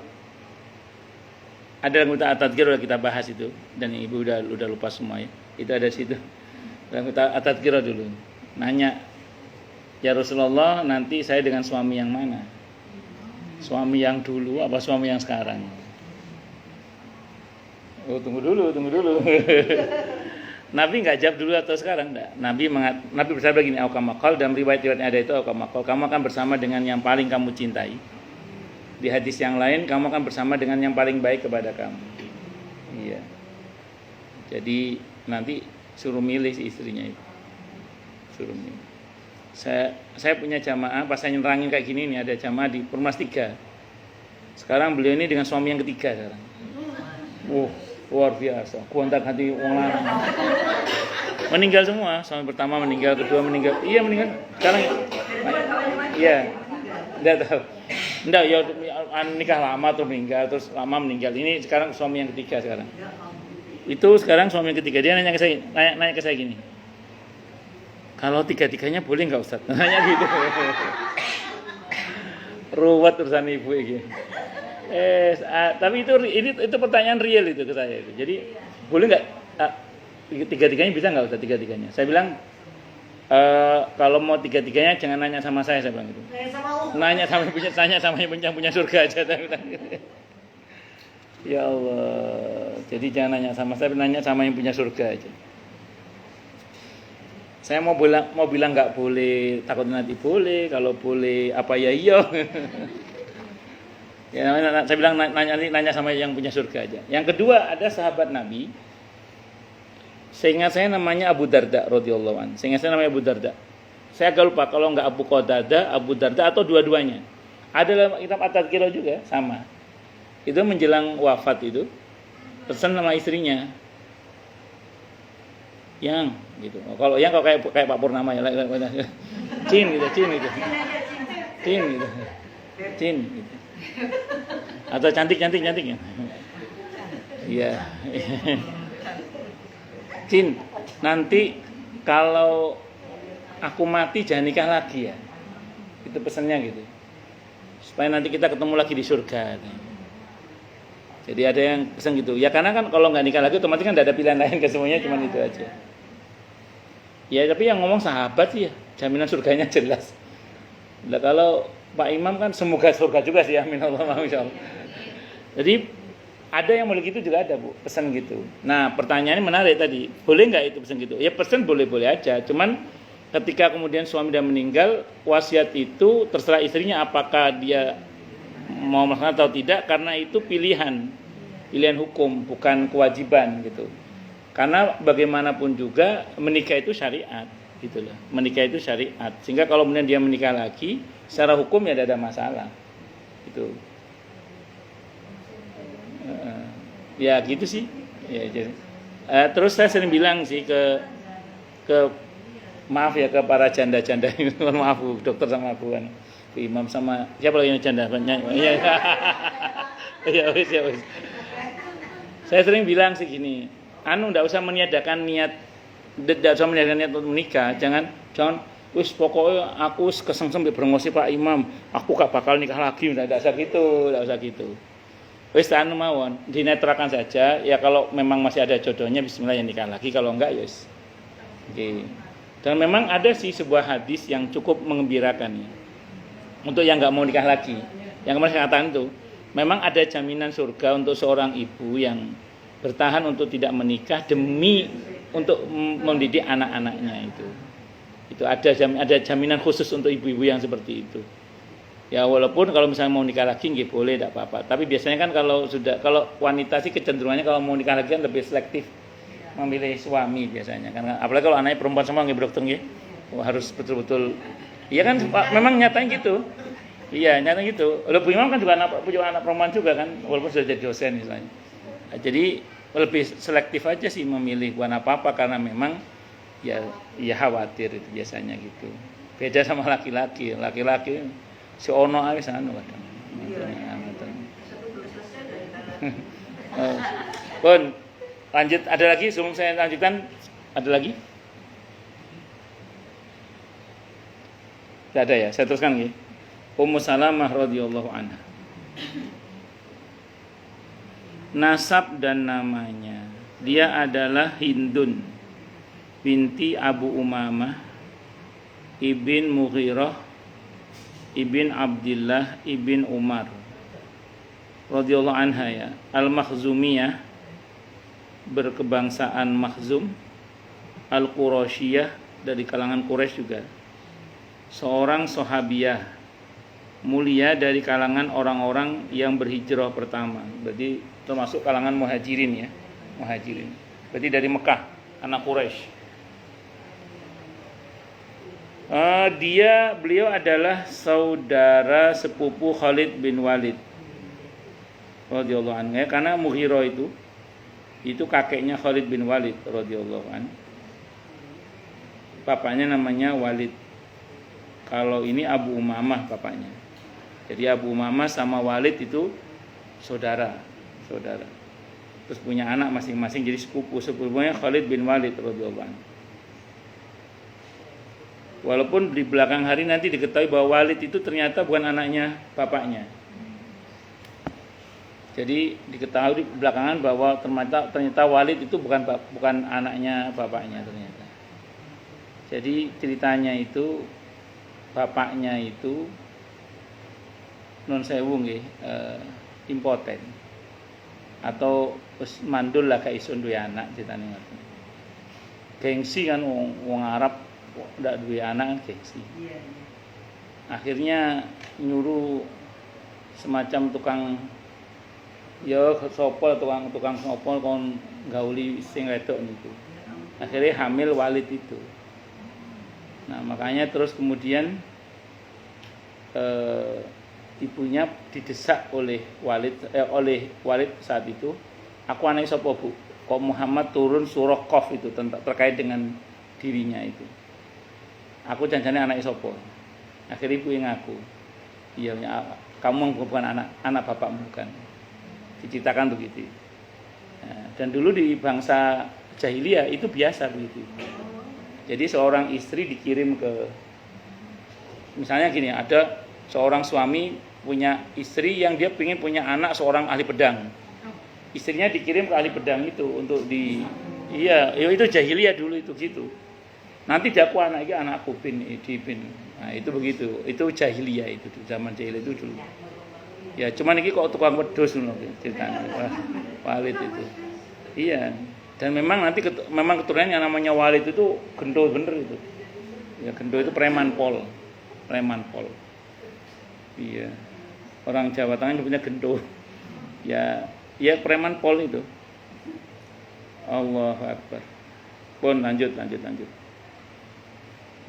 Ada lagu At-Tadhkir udah kita bahas itu dan ibu udah lupa semua ya. Itu ada situ. Lagu At-Tadhkir dulu. Nanya, "Ya Rasulullah, nanti saya dengan suami yang mana? Suami yang dulu apa suami yang sekarang?" Oh, tunggu dulu. Nabi nggak jawab dulu atau sekarang enggak. Nabi bersabda gini, "Aukamakal," dalam riwayat-riwayatnya ada itu, "Aukamakal, kamu akan bersama dengan yang paling kamu cintai." Di hadis yang lain, kamu akan bersama dengan yang paling baik kepada kamu. Iya. Jadi nanti suruh milih si istrinya itu. Suruh milih. Saya punya jamaah, pas saya nerangin kayak gini nih, ada jamaah di Permas 3. Sekarang beliau ini dengan suami yang ketiga sekarang. Luar biasa. Gonta-ganti wong lanang. Meninggal semua, suami pertama meninggal, kedua meninggal. Iya meninggal. Sekarang iya. Enggak tahu. Enggak, ya nikah lama terus meninggal, terus lama meninggal. Ini sekarang suami yang ketiga sekarang. Itu sekarang suami yang ketiga. Dia nanya ke saya gini. "Kalau tiga-tiganya boleh enggak Ustaz?" Nanya gitu. Ruwet urusan ibu ini. Tapi itu pertanyaan real itu ke saya itu. Jadi boleh enggak tiga-tiganya bisa enggak Ustaz tiga-tiganya? Saya bilang kalau mau tiga-tiganya jangan nanya sama saya bilang gitu. Nanya sama yang punya surga aja saya bilang gitu. Ya Allah. Jadi jangan nanya sama saya, nanya sama yang punya surga aja. Saya mau bilang enggak boleh, takut nanti boleh, kalau boleh apa ya iya. Ya, saya bilang nanya sama yang punya surga aja. Yang kedua ada sahabat Nabi. Seingat saya namanya Abu Darda radhiyallahu anhu. Saya agak lupa kalau enggak Abu Qatadah, Abu Darda atau dua-duanya. Ada dalam kitab At-Tadhkirah juga sama. Itu menjelang wafat itu pesan sama istrinya. Yang gitu. Kalau kayak Pak Purnama ya. Cin gitu. Atau cantik ya. Iya. Cin, nanti kalau aku mati jangan nikah lagi ya. Itu pesannya gitu. Supaya nanti kita ketemu lagi di surga. Jadi ada yang pesan gitu. Ya karena kan kalau nggak nikah lagi otomatis kan nggak ada pilihan lain ke semuanya, cuma itu aja. Ya tapi yang ngomong sahabat sih ya, jaminan surganya jelas. Nah, kalau Pak Imam kan semoga surga juga sih, amin Allah insyaallah. Jadi ada yang boleh gitu juga ada Bu, pesan gitu. Nah pertanyaannya menarik tadi, boleh nggak itu pesan gitu? Ya pesan boleh-boleh aja, cuman ketika kemudian suami sudah meninggal, wasiat itu terserah istrinya apakah dia mau melaksanakan atau tidak, karena itu pilihan hukum, bukan kewajiban gitu. Karena bagaimanapun juga menikah itu syariat, gitu loh. Menikah itu syariat, sehingga kalau kemudian dia menikah lagi, secara hukum ya tidak ada masalah, gitu. Ya gitu sih. Ya, jadi. Terus saya sering bilang sih ke maaf ya ke para janda-janda ini, maaf Bu, dokter sama Bu. Imam sama siapa lagi yang canda? Iya. Ya wis. Saya sering bilang sih gini, enggak usah meniadakan niat untuk menikah, jangan wis pokoknya aku kesengsem berengos Pak Imam, aku gak bakal nikah lagi, enggak usah gitu. Wis mawon, dinetrakan saja, ya kalau memang masih ada jodohnya bismillah ya nikah lagi, kalau enggak ya wis. Oke. Dan memang ada sih sebuah hadis yang cukup mengembirakan ya. Untuk yang enggak mau nikah lagi. Yang kemarin saya katakan itu, memang ada jaminan surga untuk seorang ibu yang bertahan untuk tidak menikah demi untuk mendidik anak-anaknya itu. Itu ada jaminan khusus untuk ibu-ibu yang seperti itu. Ya walaupun kalau misalnya mau nikah lagi nggih boleh tidak apa-apa. Tapi biasanya kan kalau wanita sih kecenderungannya kalau mau nikah lagi kan lebih selektif memilih suami biasanya kan. Apalagi kalau anaknya perempuan semua nggih dokter nggih. Harus betul-betul. Iya kan memang nyatanya gitu. Iya, nyatanya gitu. Bu Imam kan juga punya anak perempuan juga kan walaupun sudah jadi dosen misalnya. Jadi lebih selektif aja sih memilih bukan apa-apa karena memang ya khawatir itu biasanya gitu. Beda sama laki-laki si ono ae sana kadang. Pun lanjut ada lagi sebelum saya lanjutkan ada lagi? Tidak ada ya, saya teruskan nggih. Ummu Salamah radhiyallahu anha. Nasab dan namanya, dia adalah Hindun binti Abu Umamah ibn Mughirah ibn Abdullah ibn Umar radhiyallahu anha ya, Al-Makhzumiyah berkebangsaan Makhzum, Al-Qurashiyah dari kalangan Quraisy juga, seorang sahabiyah mulia dari kalangan orang-orang yang berhijrah pertama, berarti termasuk kalangan muhajirin ya, berarti dari Mekah, anak Quraisy. Beliau adalah saudara sepupu Khalid bin Walid radhiyallahu anhu ya, karena Mughirah itu kakeknya Khalid bin Walid radhiyallahu anhu. Bapaknya namanya Walid. Kalau ini Abu Umamah bapaknya. Jadi Abu Umamah sama Walid itu saudara. Terus punya anak masing-masing jadi sepupunya Khalid bin Walid radhiyallahu anhu. Walaupun di belakang hari nanti diketahui bahwa Walid itu ternyata bukan anaknya bapaknya. Jadi diketahui belakangan bahwa ternyata Walid itu bukan anaknya bapaknya ternyata. Jadi ceritanya itu bapaknya itu non sewu nggih impoten atau wis mandul lah gak iso duwe anak ceritane ngoten. Gengsi kan wong Arab ndak duwe anak kan gengsi. Akhirnya nyuruh semacam tukang ya sapa tukang sapa kon gauli sing wedok niku. Akhirnya hamil Walid itu. Nah, makanya terus kemudian ibunya didesak oleh Walid saat itu, aku anak sapa Bu? Kok Muhammad turun surah Qaf itu terkait dengan dirinya itu. Aku janjane anak sapa? Akhirnya ibu yang ngaku. Iya, kamu bukan anak bapakmu bukan. Diceritakan begitu. Nah, dan dulu di bangsa jahiliyah itu biasa begitu. Jadi seorang istri dikirim ke, misalnya gini, ada seorang suami punya istri yang dia ingin punya anak seorang ahli pedang. Istrinya dikirim ke ahli pedang itu untuk itu jahiliyah dulu itu gitu. Nanti daku anak ini anakku bin. Nah, itu begitu. Itu jahiliyah itu zaman jahiliyah itu dulu. Ya, cuman ini kok tukang wedhus ngono ceritanya. Walid itu. Iya. Dan memang nanti memang keturunan yang namanya Walid itu gendo bener itu. Ya, gendo itu preman pol. Iya. Orang Jawa Tengah punya gendo. Ya preman pol itu. Allahu Akbar. Pun lanjut.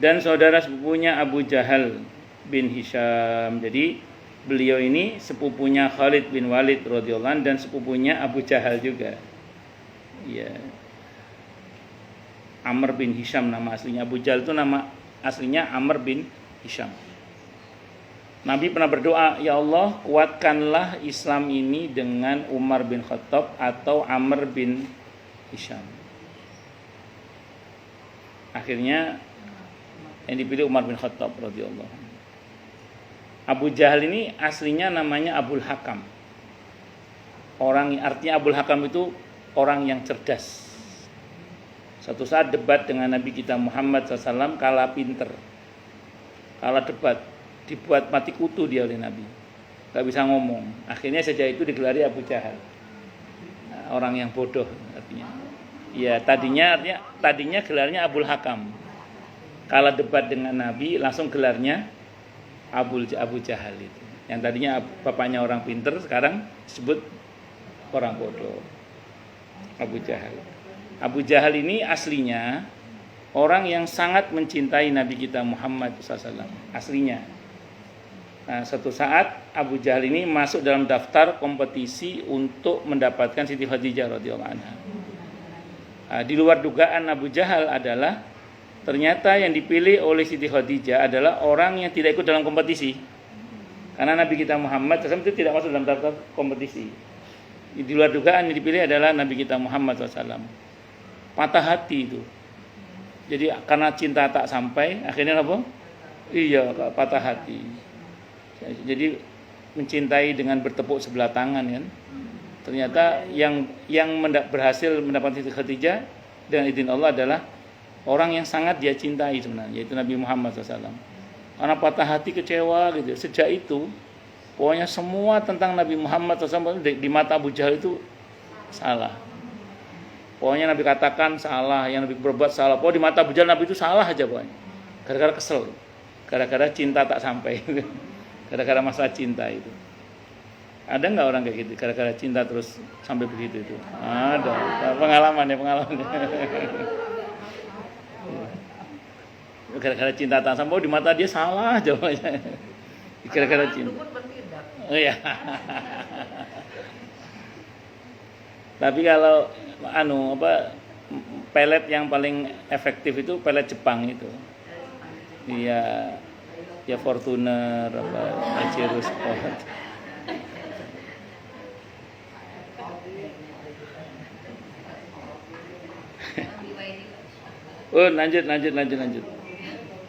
Dan saudara sepupunya Abu Jahal bin Hisham. Jadi beliau ini sepupunya Khalid bin Walid radhiyallahu anhu dan sepupunya Abu Jahal juga. Ya. Amr bin Hisham nama aslinya. Abu Jahal itu nama aslinya Amr bin Hisham. Nabi pernah berdoa, ya Allah kuatkanlah Islam ini dengan Umar bin Khattab atau Amr bin Hisham. Akhirnya yang dipilih Umar bin Khattab radhiyallahu anhu. Abu Jahal ini aslinya namanya Abul Hakam. Artinya Abul Hakam itu orang yang cerdas. Satu saat debat dengan Nabi kita Muhammad SAW, kalah pinter, kalah debat, dibuat mati kutu dia oleh Nabi, gak bisa ngomong. Akhirnya sejak itu digelari Abu Jahal, orang yang bodoh artinya. Ya tadinya gelarnya Abul Hakam, kalah debat dengan Nabi langsung gelarnya Abu Jahal itu. Yang tadinya bapaknya orang pinter sekarang disebut orang bodoh, Abu Jahal. Abu Jahal ini aslinya orang yang sangat mencintai Nabi kita Muhammad SAW, aslinya. Nah, suatu saat Abu Jahal ini masuk dalam daftar kompetisi untuk mendapatkan Siti Khadijah radhiyallahu anha. Nah, di luar dugaan Abu Jahal adalah ternyata yang dipilih oleh Siti Khadijah adalah orang yang tidak ikut dalam kompetisi. Karena Nabi kita Muhammad SAW itu tidak masuk dalam daftar kompetisi. Di luar dugaan yang dipilih adalah Nabi kita Muhammad SAW. Patah hati itu. Jadi karena cinta tak sampai, akhirnya apa? Iya, patah hati. Jadi mencintai dengan bertepuk sebelah tangan kan. Ternyata yang berhasil mendapatkan Siti Khadijah dengan izin Allah adalah orang yang sangat dia cintai sebenarnya, yaitu Nabi Muhammad SAW. Karena patah hati, kecewa gitu. Sejak itu, pokoknya semua tentang Nabi Muhammad SAW di mata Abu Jahal itu salah. Pokoknya Nabi katakan salah, yang Nabi berbuat salah. Pokoknya di mata Abu Jahal Nabi itu salah aja pokoknya. Gara-gara kesel, gara-gara cinta tak sampai, gara-gara masalah cinta itu. Ada nggak orang kayak gitu? Gara-gara cinta terus sampai begitu itu? Ada. Pengalaman. Gara-gara cinta tak sampai, di mata dia salah aja pokoknya. Gara-gara cinta. Oh iya. Tapi kalau pelet yang paling efektif itu pelet Jepang itu. Iya, ya Fortuner Pajero Sport. Oh, lanjut.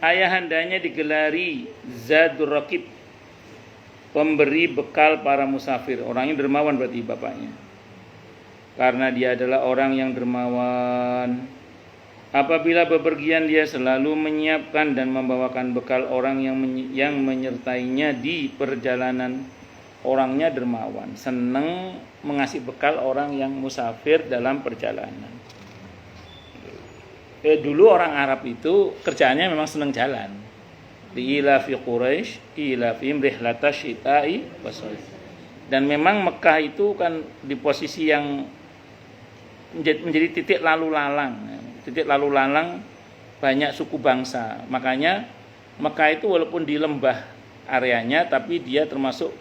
Ayahandanya digelari Zadur Raqib, pemberi bekal para musafir. Orangnya dermawan berarti bapaknya. Karena dia adalah orang yang dermawan. Apabila bepergian dia selalu menyiapkan dan membawakan bekal orang yang menyertainya di perjalanan. Orangnya dermawan, senang mengasih bekal orang yang musafir dalam perjalanan. Dulu orang Arab itu kerjaannya memang senang jalan. Ila fi Quraisy, ila fi rihlatash syita'i wasayf. Dan memang Mekah itu kan di posisi yang menjadi titik lalu lalang banyak suku bangsa. Makanya Mekah itu walaupun di lembah areanya, tapi dia termasuk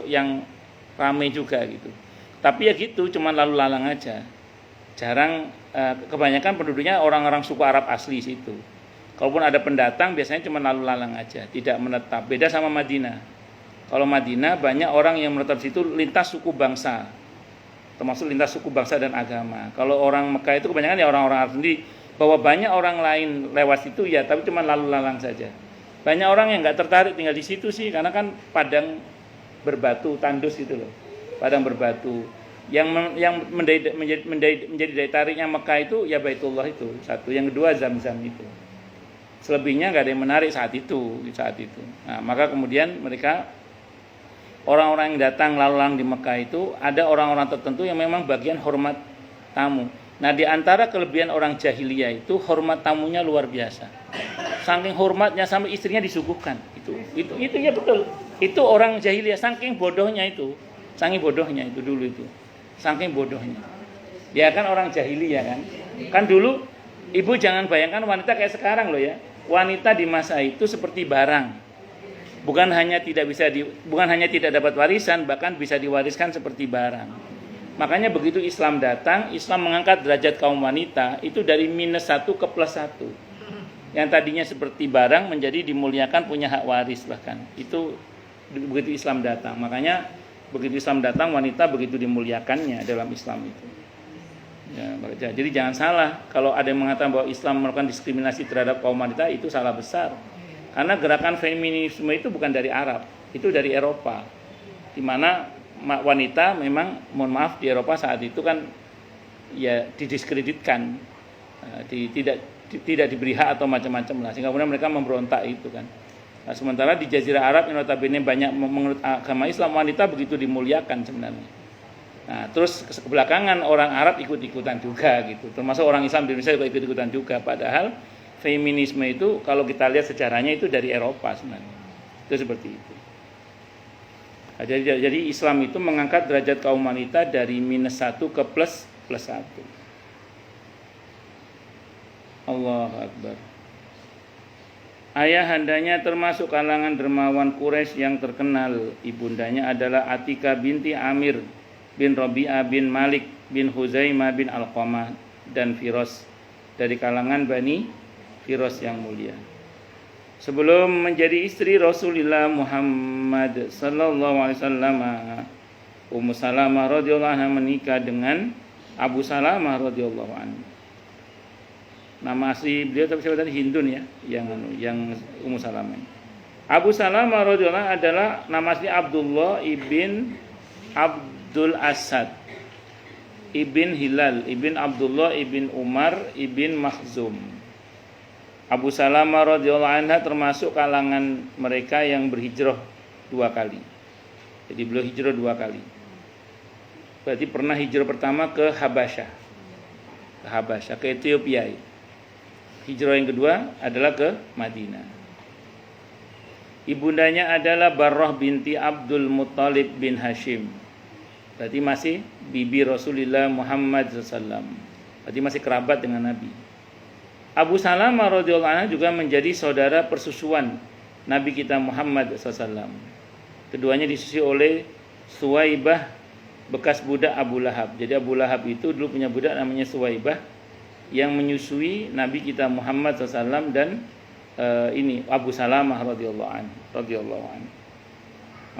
yang ramai juga gitu. Tapi ya gitu, cuma lalu lalang aja. Jarang, kebanyakan penduduknya orang-orang suku Arab asli situ. Kalaupun ada pendatang biasanya cuma lalu lalang aja, tidak menetap. Beda sama Madinah. Kalau Madinah banyak orang yang menetap situ lintas suku bangsa, termasuk lintas suku bangsa dan agama. Kalau orang Mekah itu kebanyakan ya orang-orang Arab sendiri. Bahwa banyak orang lain lewat situ ya, tapi cuma lalu lalang saja. Banyak orang yang nggak tertarik tinggal di situ sih, karena kan padang berbatu, tandus gitu loh, padang berbatu. Yang menjadi daya tariknya Mekah itu ya Baitullah itu satu, yang kedua Zam-Zam itu. Selebihnya nggak ada yang menarik saat itu. Nah, maka kemudian mereka orang-orang yang datang lalu lalang di Mekah itu ada orang-orang tertentu yang memang bagian hormat tamu. Nah, di antara kelebihan orang jahiliyah itu hormat tamunya luar biasa. Saking hormatnya sampai istrinya disuguhkan. Itu ya betul. Itu orang jahiliyah, saking bodohnya itu dulu itu. Saking bodohnya. Dia kan orang jahiliyah kan. Kan dulu ibu jangan bayangkan wanita kayak sekarang loh ya. Wanita di masa itu seperti barang. Bukan hanya tidak dapat warisan, bahkan bisa diwariskan seperti barang. Makanya begitu Islam datang, Islam mengangkat derajat kaum wanita itu dari -1 ke +1. Yang tadinya seperti barang menjadi dimuliakan, punya hak waris bahkan. Itu begitu Islam datang. Makanya begitu Islam datang, wanita begitu dimuliakannya dalam Islam itu. Ya, jadi jangan salah kalau ada yang mengatakan bahwa Islam melakukan diskriminasi terhadap kaum wanita, itu salah besar. Karena gerakan feminisme itu bukan dari Arab, itu dari Eropa. Di mana wanita memang, mohon maaf, di Eropa saat itu kan ya didiskreditkan, tidak diberi hak atau macam-macam lah, sehingga kemudian mereka memberontak itu kan. Nah, sementara di Jazirah Arab yang notabene banyak menurut agama Islam, wanita begitu dimuliakan sebenarnya. Nah, terus kebelakangan orang Arab ikut-ikutan juga gitu, termasuk orang Islam di Indonesia juga ikut-ikutan juga. Padahal feminisme itu kalau kita lihat sejarahnya itu dari Eropa sebenarnya. Itu seperti itu. Nah, jadi Islam itu mengangkat derajat kaum wanita dari -1 ke +1. Allahu Akbar. Ayahandanya termasuk kalangan dermawan Quraisy yang terkenal. Ibundanya adalah Atika binti Amir bin Rabi'ah bin Malik bin Huzaimah bin Alqamah dan Firos, dari kalangan Bani Firos yang mulia. Sebelum menjadi istri Rasulullah Muhammad sallallahu alaihi wasallam, Ummu Salamah radhiyallahu anha menikah dengan Abu Salamah radhiyallahu anhu. Nama asli beliau tapi saya tadi Hindun ya, yang Ummu Salamah. Abu Salamah radhiyallahu anhu adalah nama asli Abdullah ibn Abdul Asad ibn Hilal ibn Abdullah ibn Umar ibn Makhzum. Abu Salamah radhiyallahu anha termasuk kalangan mereka yang berhijrah 2 kali. Jadi beliau hijrah 2 kali. Berarti pernah hijrah pertama ke Habasyah, ke Ethiopia. Hijrah yang kedua adalah ke Madinah. Ibundanya adalah Barrah binti Abdul Muttalib bin Hashim. Berarti masih bibi Rasulullah Muhammad SAW. Berarti masih kerabat dengan Nabi. Abu Salamah radhiyallahu anhu juga menjadi saudara persusuan Nabi kita Muhammad SAW. Keduanya disusui oleh Suwaibah, bekas budak Abu Lahab. Jadi Abu Lahab itu dulu punya budak namanya Suwaibah yang menyusui Nabi kita Muhammad SAW dan ini Abu Salamah radhiyallahu anhu.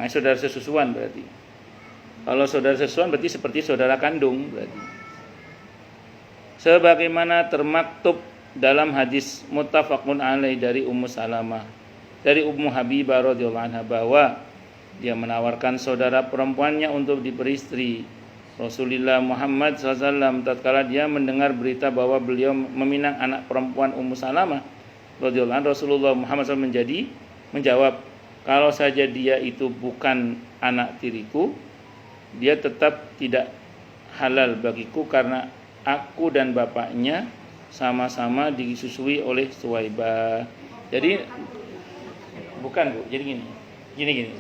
Nah, saudara sesusuan berarti. Kalau saudara sesusuan berarti seperti saudara kandung berarti. Sebagaimana termaktub dalam hadis muttafaqun alaih dari Ummu Salamah, dari Ummu Habibah radhiyallahu anha, bahwa dia menawarkan saudara perempuannya untuk diperistri Rasulullah Muhammad SAW tatkala dia mendengar berita bahwa beliau meminang anak perempuan Ummu Salamah radhiyallahu anha. Rasulullah Muhammad SAW menjawab, kalau saja dia itu bukan anak tiriku, dia tetap tidak halal bagiku karena aku dan bapaknya sama-sama disusui oleh Suwaibah. Jadi bukan Bu, jadi gini.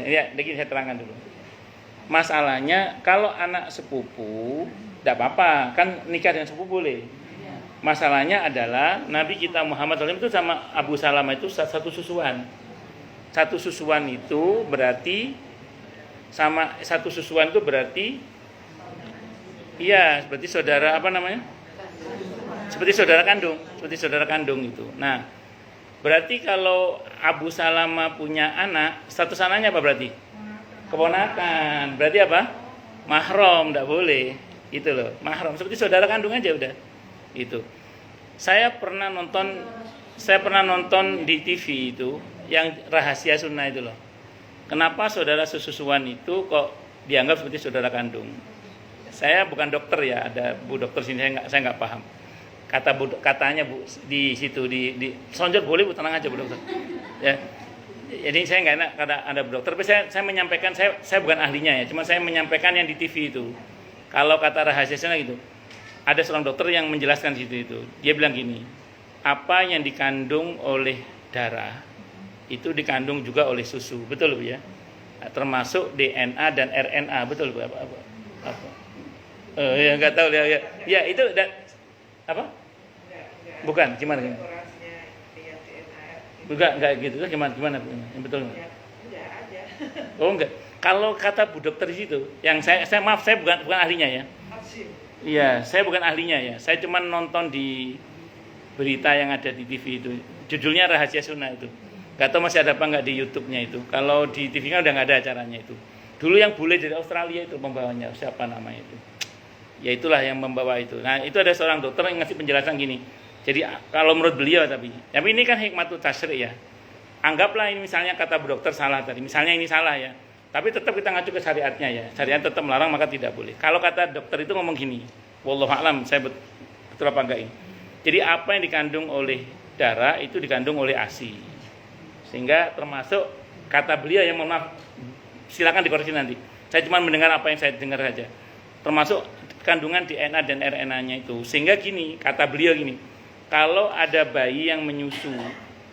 Ya, saya terangkan dulu. Masalahnya kalau anak sepupu tidak apa-apa, kan nikah dengan sepupu boleh. Masalahnya adalah Nabi kita Muhammad SAW itu sama Abu Salamah itu satu susuan. Satu susuan itu berarti sama satu susuan itu berarti iya, seperti saudara apa namanya? Seperti saudara kandung itu. Nah, berarti kalau Abu Salamah punya anak, status anaknya apa berarti? Keponakan. Berarti apa? Mahram, enggak boleh. Itu loh, mahram. Seperti saudara kandung aja udah. Itu. Saya pernah nonton di TV itu yang rahasia sunnah itu loh. Kenapa saudara sesusuan itu kok dianggap seperti saudara kandung? Saya bukan dokter ya, ada Bu dokter sini saya nggak paham. Katanya Bu di situ di Sonjol boleh Bu, tenang aja Bu dokter. Ya. Jadi saya nggak enak karena ada Bu dokter, tapi saya menyampaikan, saya bukan ahlinya ya, cuma saya menyampaikan yang di TV itu. Kalau kata rahasianya gitu, ada seorang dokter yang menjelaskan itu. Dia bilang gini, apa yang dikandung oleh darah itu dikandung juga oleh susu, betul Bu ya? Termasuk DNA dan RNA, betul Bu? Apa? Ya nggak tahu ya. Ya itu apa? Bukan, gimana? Enggak gitu. Gimana? Yang betul enggak? Oh enggak. Kalau kata Bu dokter di situ, yang saya maaf, saya bukan ahlinya ya. Iya, saya bukan ahlinya ya. Saya cuma nonton di berita yang ada di TV itu. Judulnya Rahasia Sunnah itu. Gak tahu masih ada apa nggak di YouTube-nya itu. Kalau di TV kan udah nggak ada acaranya itu. Dulu yang bule dari Australia itu pembawanya, siapa namanya itu? Ya itulah yang membawa itu. Nah itu ada seorang dokter yang ngasih penjelasan gini. Jadi kalau menurut beliau tapi ini kan hikmatut tasyri' ya. Anggaplah ini misalnya kata bu dokter salah tadi. Misalnya ini salah ya. Tapi tetap kita ngacu ke syariatnya ya. Syariat tetap melarang maka tidak boleh. Kalau kata dokter itu ngomong gini. Wallahu a'lam, saya betul apa enggak ini. Jadi apa yang dikandung oleh darah itu dikandung oleh ASI. Sehingga termasuk kata beliau yang mohon maaf, silakan dikoreksi nanti. Saya cuma mendengar apa yang saya dengar saja. Termasuk kandungan DNA dan RNA-nya itu. Sehingga gini, kata beliau gini. Kalau ada bayi yang menyusu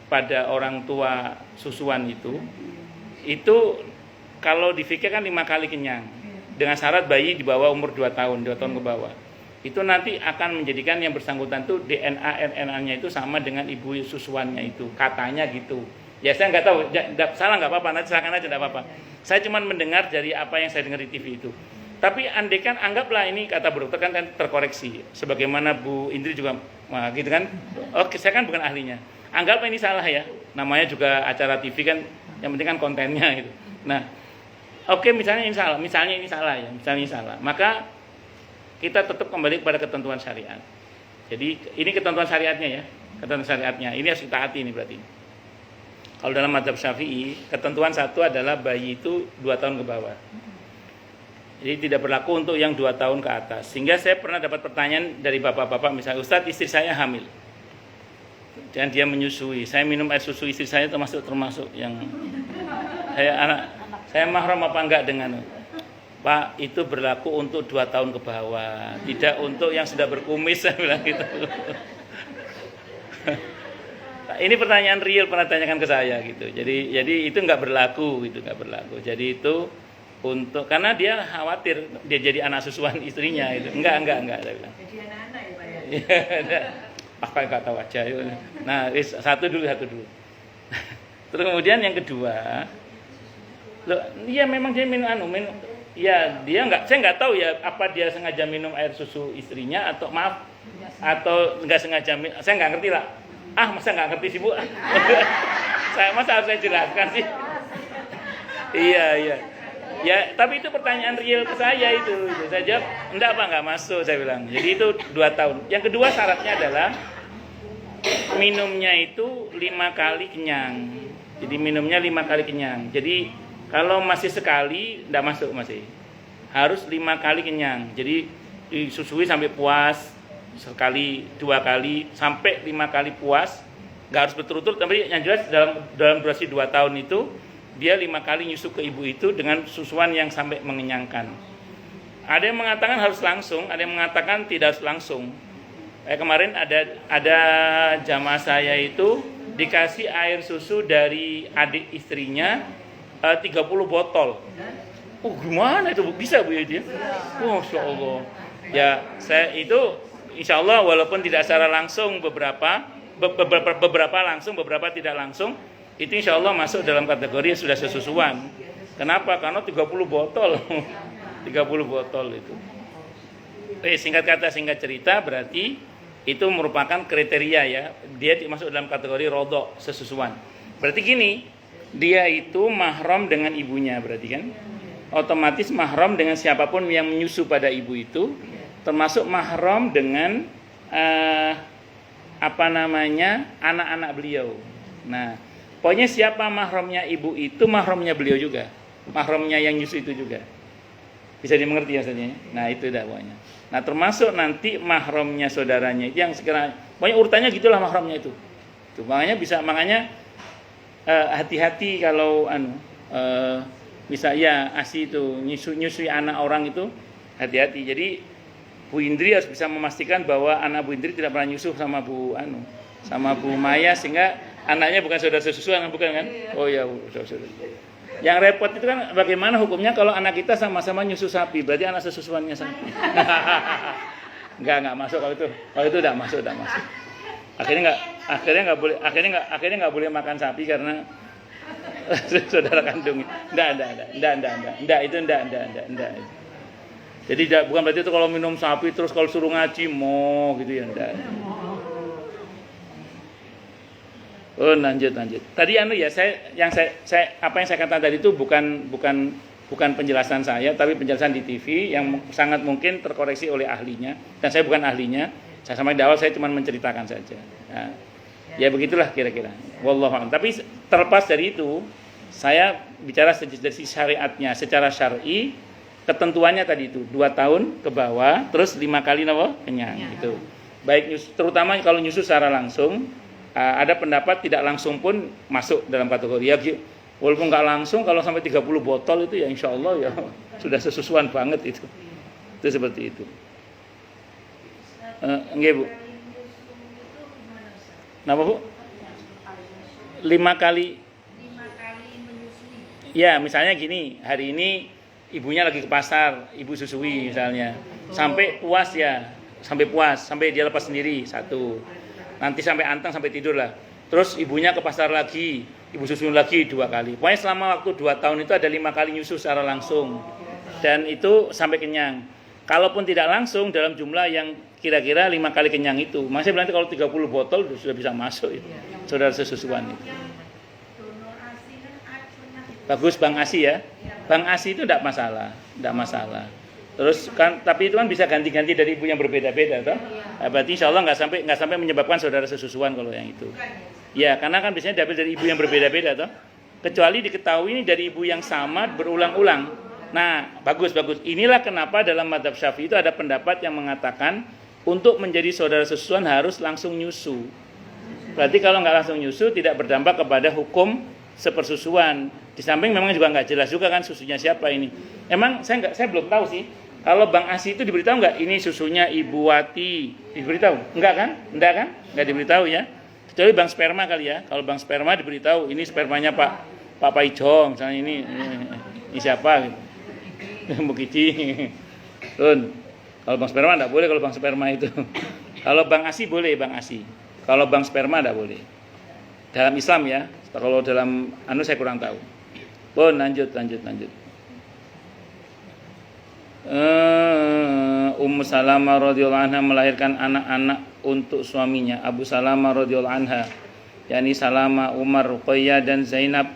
pada orang tua susuan itu kalau difikirkan 5 kali kenyang. Dengan syarat bayi di bawah umur 2 tahun ke bawah. Itu nanti akan menjadikan yang bersangkutan itu DNA RNA-nya itu sama dengan ibu susuannya itu. Katanya gitu. Ya saya nggak tahu, salah nggak apa-apa, nanti silakan aja nggak apa-apa. Saya cuma mendengar dari apa yang saya dengar di TV itu. Tapi andaikan anggaplah ini kata bu dokter kan terkoreksi. Sebagaimana Bu Indri juga gitu kan. Oke, saya kan bukan ahlinya. Anggaplah ini salah ya. Namanya juga acara TV kan, yang penting kan kontennya gitu. Nah, oke misalnya ini salah ya. Maka kita tetap kembali kepada ketentuan syariat. Jadi ini ketentuan syariatnya ya. Ketentuan syariatnya. Ini harus kita hati ini berarti. Kalau dalam mazhab Syafi'i, ketentuan satu adalah bayi itu 2 tahun ke bawah. Jadi tidak berlaku untuk yang 2 tahun ke atas. Sehingga saya pernah dapat pertanyaan dari bapak-bapak, misalnya, Ustadz istri saya hamil dan dia menyusui. Saya minum air susu istri saya termasuk yang saya mahram apa enggak dengan Pak, itu berlaku untuk 2 tahun ke bawah, tidak untuk yang sudah berkumis, saya bilang gitu. Ini pertanyaan real pernah tanyakan ke saya gitu. Jadi itu nggak berlaku gitu, nggak berlaku. Jadi itu untuk karena dia khawatir dia jadi anak susuan istrinya itu. Enggak saya bilang. Jadi anak-anak ya Pak ya. Apa nggak tahu aja. Nah, satu dulu. Terus kemudian yang kedua, iya memang dia minum ya dia saya nggak tahu ya apa dia sengaja minum air susu istrinya atau nggak sengaja. Saya nggak ngerti lah. Masa nggak ngerti sih Bu? Masa harus saya jelaskan sih? Iya. Ya, tapi itu pertanyaan real ke saya itu. Saya jawab, enggak Pak, nggak masuk saya bilang. Jadi itu 2 tahun. Yang kedua syaratnya adalah minumnya itu 5 kali kenyang. Jadi minumnya 5 kali kenyang. Jadi kalau masih sekali, enggak masuk masih. Harus 5 kali kenyang. Jadi disusui sampai puas. Sekali, 2 kali, sampai 5 kali puas. Nggak harus berturut-turut, tapi yang jelas dalam durasi 2 tahun itu dia 5 kali nyusu ke ibu itu dengan susuan yang sampai mengenyangkan. Ada yang mengatakan harus langsung, ada yang mengatakan tidak harus langsung. Kemarin ada jamaah saya itu dikasih air susu dari adik istrinya 30 botol. Gimana itu bisa Bu ya dia? Masya Allah. Ya saya itu insya Allah walaupun tidak secara langsung beberapa langsung, beberapa tidak langsung. Itu insya Allah masuk dalam kategori yang sudah sesusuan. Kenapa? Karena 30 botol. 30 botol itu. Singkat kata, singkat cerita, berarti itu merupakan kriteria ya. Dia masuk dalam kategori rodok, sesusuan. Berarti gini, dia itu mahram dengan ibunya berarti kan. Otomatis mahram dengan siapapun yang menyusu pada ibu itu. Termasuk mahram dengan anak-anak beliau. Nah, pokoknya siapa mahramnya ibu itu mahramnya beliau juga, mahramnya yang nyusu itu juga. Bisa dimengerti ya saja. Nah itu dah pokoknya. Nah termasuk nanti mahramnya saudaranya itu yang sekarang, pokoknya urutannya gitulah mahramnya itu. Makanya hati-hati kalau misalnya ASI itu nyusui anak orang itu hati-hati. Jadi Bu Indri harus bisa memastikan bahwa anak Bu Indri tidak pernah nyusuh sama Bu Maya sehingga anaknya bukan saudara sesusuan, bukan kan? Oh ya, saudara. Yang repot itu kan bagaimana hukumnya kalau anak kita sama-sama nyusu sapi, berarti anak sesusuannya sapi. Enggak masuk kalau itu. Kalau itu enggak masuk. Akhirnya enggak boleh makan sapi karena saudara kandungnya. Enggak. Jadi bukan berarti itu kalau minum sapi terus kalau suruh ngaji gitu ya enggak. Oh, lanjut. Tadi ya apa yang saya katakan tadi itu bukan penjelasan saya, tapi penjelasan di TV yang sangat mungkin terkoreksi oleh ahlinya, dan saya bukan ahlinya. Saya sama di awal saya cuma menceritakan saja. Nah, ya begitulah kira-kira. Wallahu a'lam. Tapi terlepas dari itu, saya bicara dari syariatnya, secara syar'i ketentuannya tadi itu 2 tahun ke bawah, terus 5 kali kenyang gitu. Baik terutama kalau nyusu secara langsung, ada pendapat tidak langsung pun masuk dalam kategori ya. Walaupun nggak langsung, kalau sampai 30 botol itu ya insya Allah ya sudah sesusuan banget itu. Itu seperti itu. Nggih Bu. Kenapa Bu? 5 kali menyusui. Ya misalnya gini, hari ini ibunya lagi ke pasar, ibu susui misalnya. Sampai puas, sampai dia lepas sendiri 1. Nanti sampai antang, sampai tidur lah. Terus ibunya ke pasar lagi, ibu susu lagi 2 kali. Pokoknya selama waktu 2 tahun itu ada 5 kali nyusu secara langsung. Dan itu sampai kenyang. Kalaupun tidak langsung dalam jumlah yang kira-kira 5 kali kenyang itu. Maksudnya nanti kalau 30 botol sudah bisa masuk itu. Saudara sesusuan itu. Bagus Bang Asi ya. Bang Asi itu tidak masalah. Terus kan, tapi itu kan bisa ganti-ganti dari ibu yang berbeda-beda, toh? Berarti insya Allah nggak sampai menyebabkan saudara sesusuan kalau yang itu. Ya, karena kan biasanya diambil dari ibu yang berbeda-beda, toh. Kecuali diketahui ini dari ibu yang sama berulang-ulang. Nah, bagus. Inilah kenapa dalam mazhab Syafi'i itu ada pendapat yang mengatakan untuk menjadi saudara sesusuan harus langsung nyusu. Berarti kalau nggak langsung nyusu tidak berdampak kepada hukum sepersusuan. Di samping memang juga nggak jelas juga kan susunya siapa ini. Emang saya belum tahu sih. Kalau Bang Asi itu diberitahu nggak ini susunya Ibu Wati? Diberitahu? Enggak kan? Nggak diberitahu ya. Kecuali Bang Sperma kali ya. Kalau Bang Sperma diberitahu ini spermanya Pak Paijong, misalnya ini siapa gitu. Bukiti. Kalau Bang Sperma enggak boleh kalau Bang Sperma itu. Kalau Bang Asi boleh Bang Asi. Kalau Bang Sperma enggak boleh. Dalam Islam ya. Kalau dalam saya kurang tahu. Lanjut. Ummu Salamah radhiyallahu anha melahirkan anak-anak untuk suaminya Abu Salamah radhiyallahu anha, yakni Salamah, Umar, Ruqayyah dan Zainab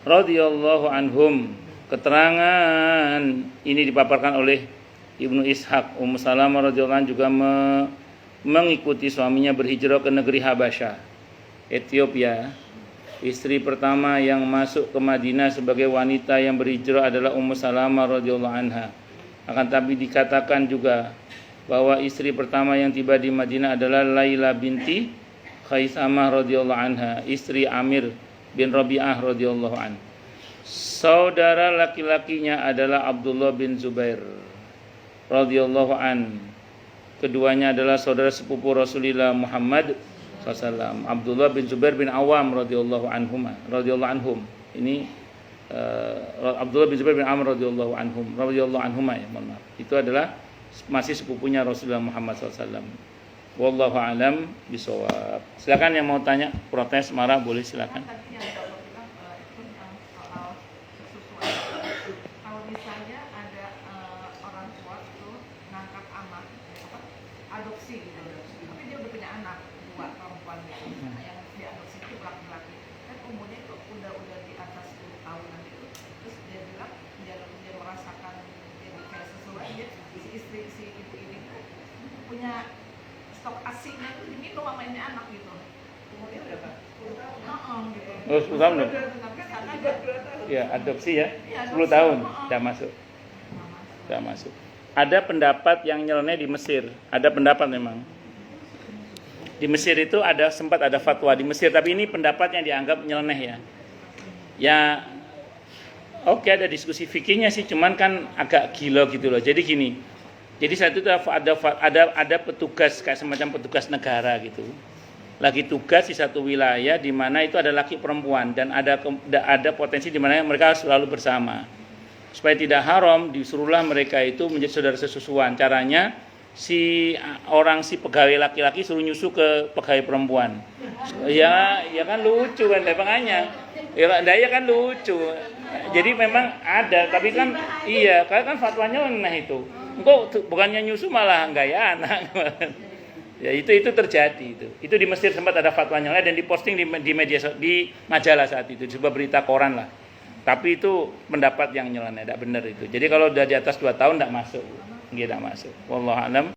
radhiyallahu anhum. Keterangan ini dipaparkan oleh Ibnu Ishaq. Ummu Salamah radhiyallahu anha juga mengikuti suaminya berhijrah ke negeri Habasyah, Ethiopia. Istri pertama yang masuk ke Madinah sebagai wanita yang berhijrah adalah Ummu Salamah radhiyallahu anha. Akan tapi dikatakan juga bahwa istri pertama yang tiba di Madinah adalah Laila binti Khaisamah radhiyallahu anha, istri Amir bin Rabi'ah radhiyallahu anhu. Saudara laki-lakinya adalah Abdullah bin Zubair radhiyallahu an. Keduanya adalah saudara sepupu Rasulullah Muhammad SAW. Abdullah bin Zubair bin Awam radhiyallahu anhum. Ini Abdullah bin Zubair bin Amr radhiyallahu anhuma ya, mohon maaf. Itu adalah masih sepupunya Rasulullah Muhammad SAW. Wallahu alam bisawab. Silakan yang mau tanya, protes, marah boleh silakan. Kalau misalnya ada orang tua itu ngangkat anak, adopsi gitu, tapi dia udah punya anak 2 perempuan gitu, yang diadopsi itu laki-laki, kan umurnya itu udah di atas 10 tahunan itu, terus dia bilang dia merasakan jadi kayak sesuai, dia si ibu ini punya stok asinya itu diminum sama ini anak gitu. Umurnya berapa? 10 tahun. Gitu. Oh, 10 tahun loh. Ya, adopsi ya. 10 tahun sudah masuk. Ada pendapat yang nyeleneh di Mesir. Ada pendapat memang. Di Mesir itu sempat ada fatwa di Mesir, tapi ini pendapat yang dianggap nyeleneh ya. Ya oke, ada diskusi fikihnya sih, cuman kan agak gila gitu loh. Jadi gini. Jadi saat itu ada petugas kayak semacam petugas negara gitu. Lagi tugas di satu wilayah di mana itu ada laki perempuan dan ada potensi di mana mereka selalu bersama. Supaya tidak haram, disuruhlah mereka itu menjadi saudara sesusuan. Caranya si pegawai laki-laki suruh nyusu ke pegawai perempuan. Ya kan lucu kan makanya. Ya kan lucu. Jadi memang ada, tapi kan kan fatwanya nah itu. Engkau bukannya nyusu malah gaya anak. Ya itu terjadi itu. Itu di Mesir sempat ada fatwanya dan diposting di media di majalah saat itu, sebuah berita koran lah. Tapi itu pendapat yang nyeleneh, tidak benar itu. Jadi kalau udah di atas 2 tahun tidak masuk. Tidak masuk. Wallahu a'lam.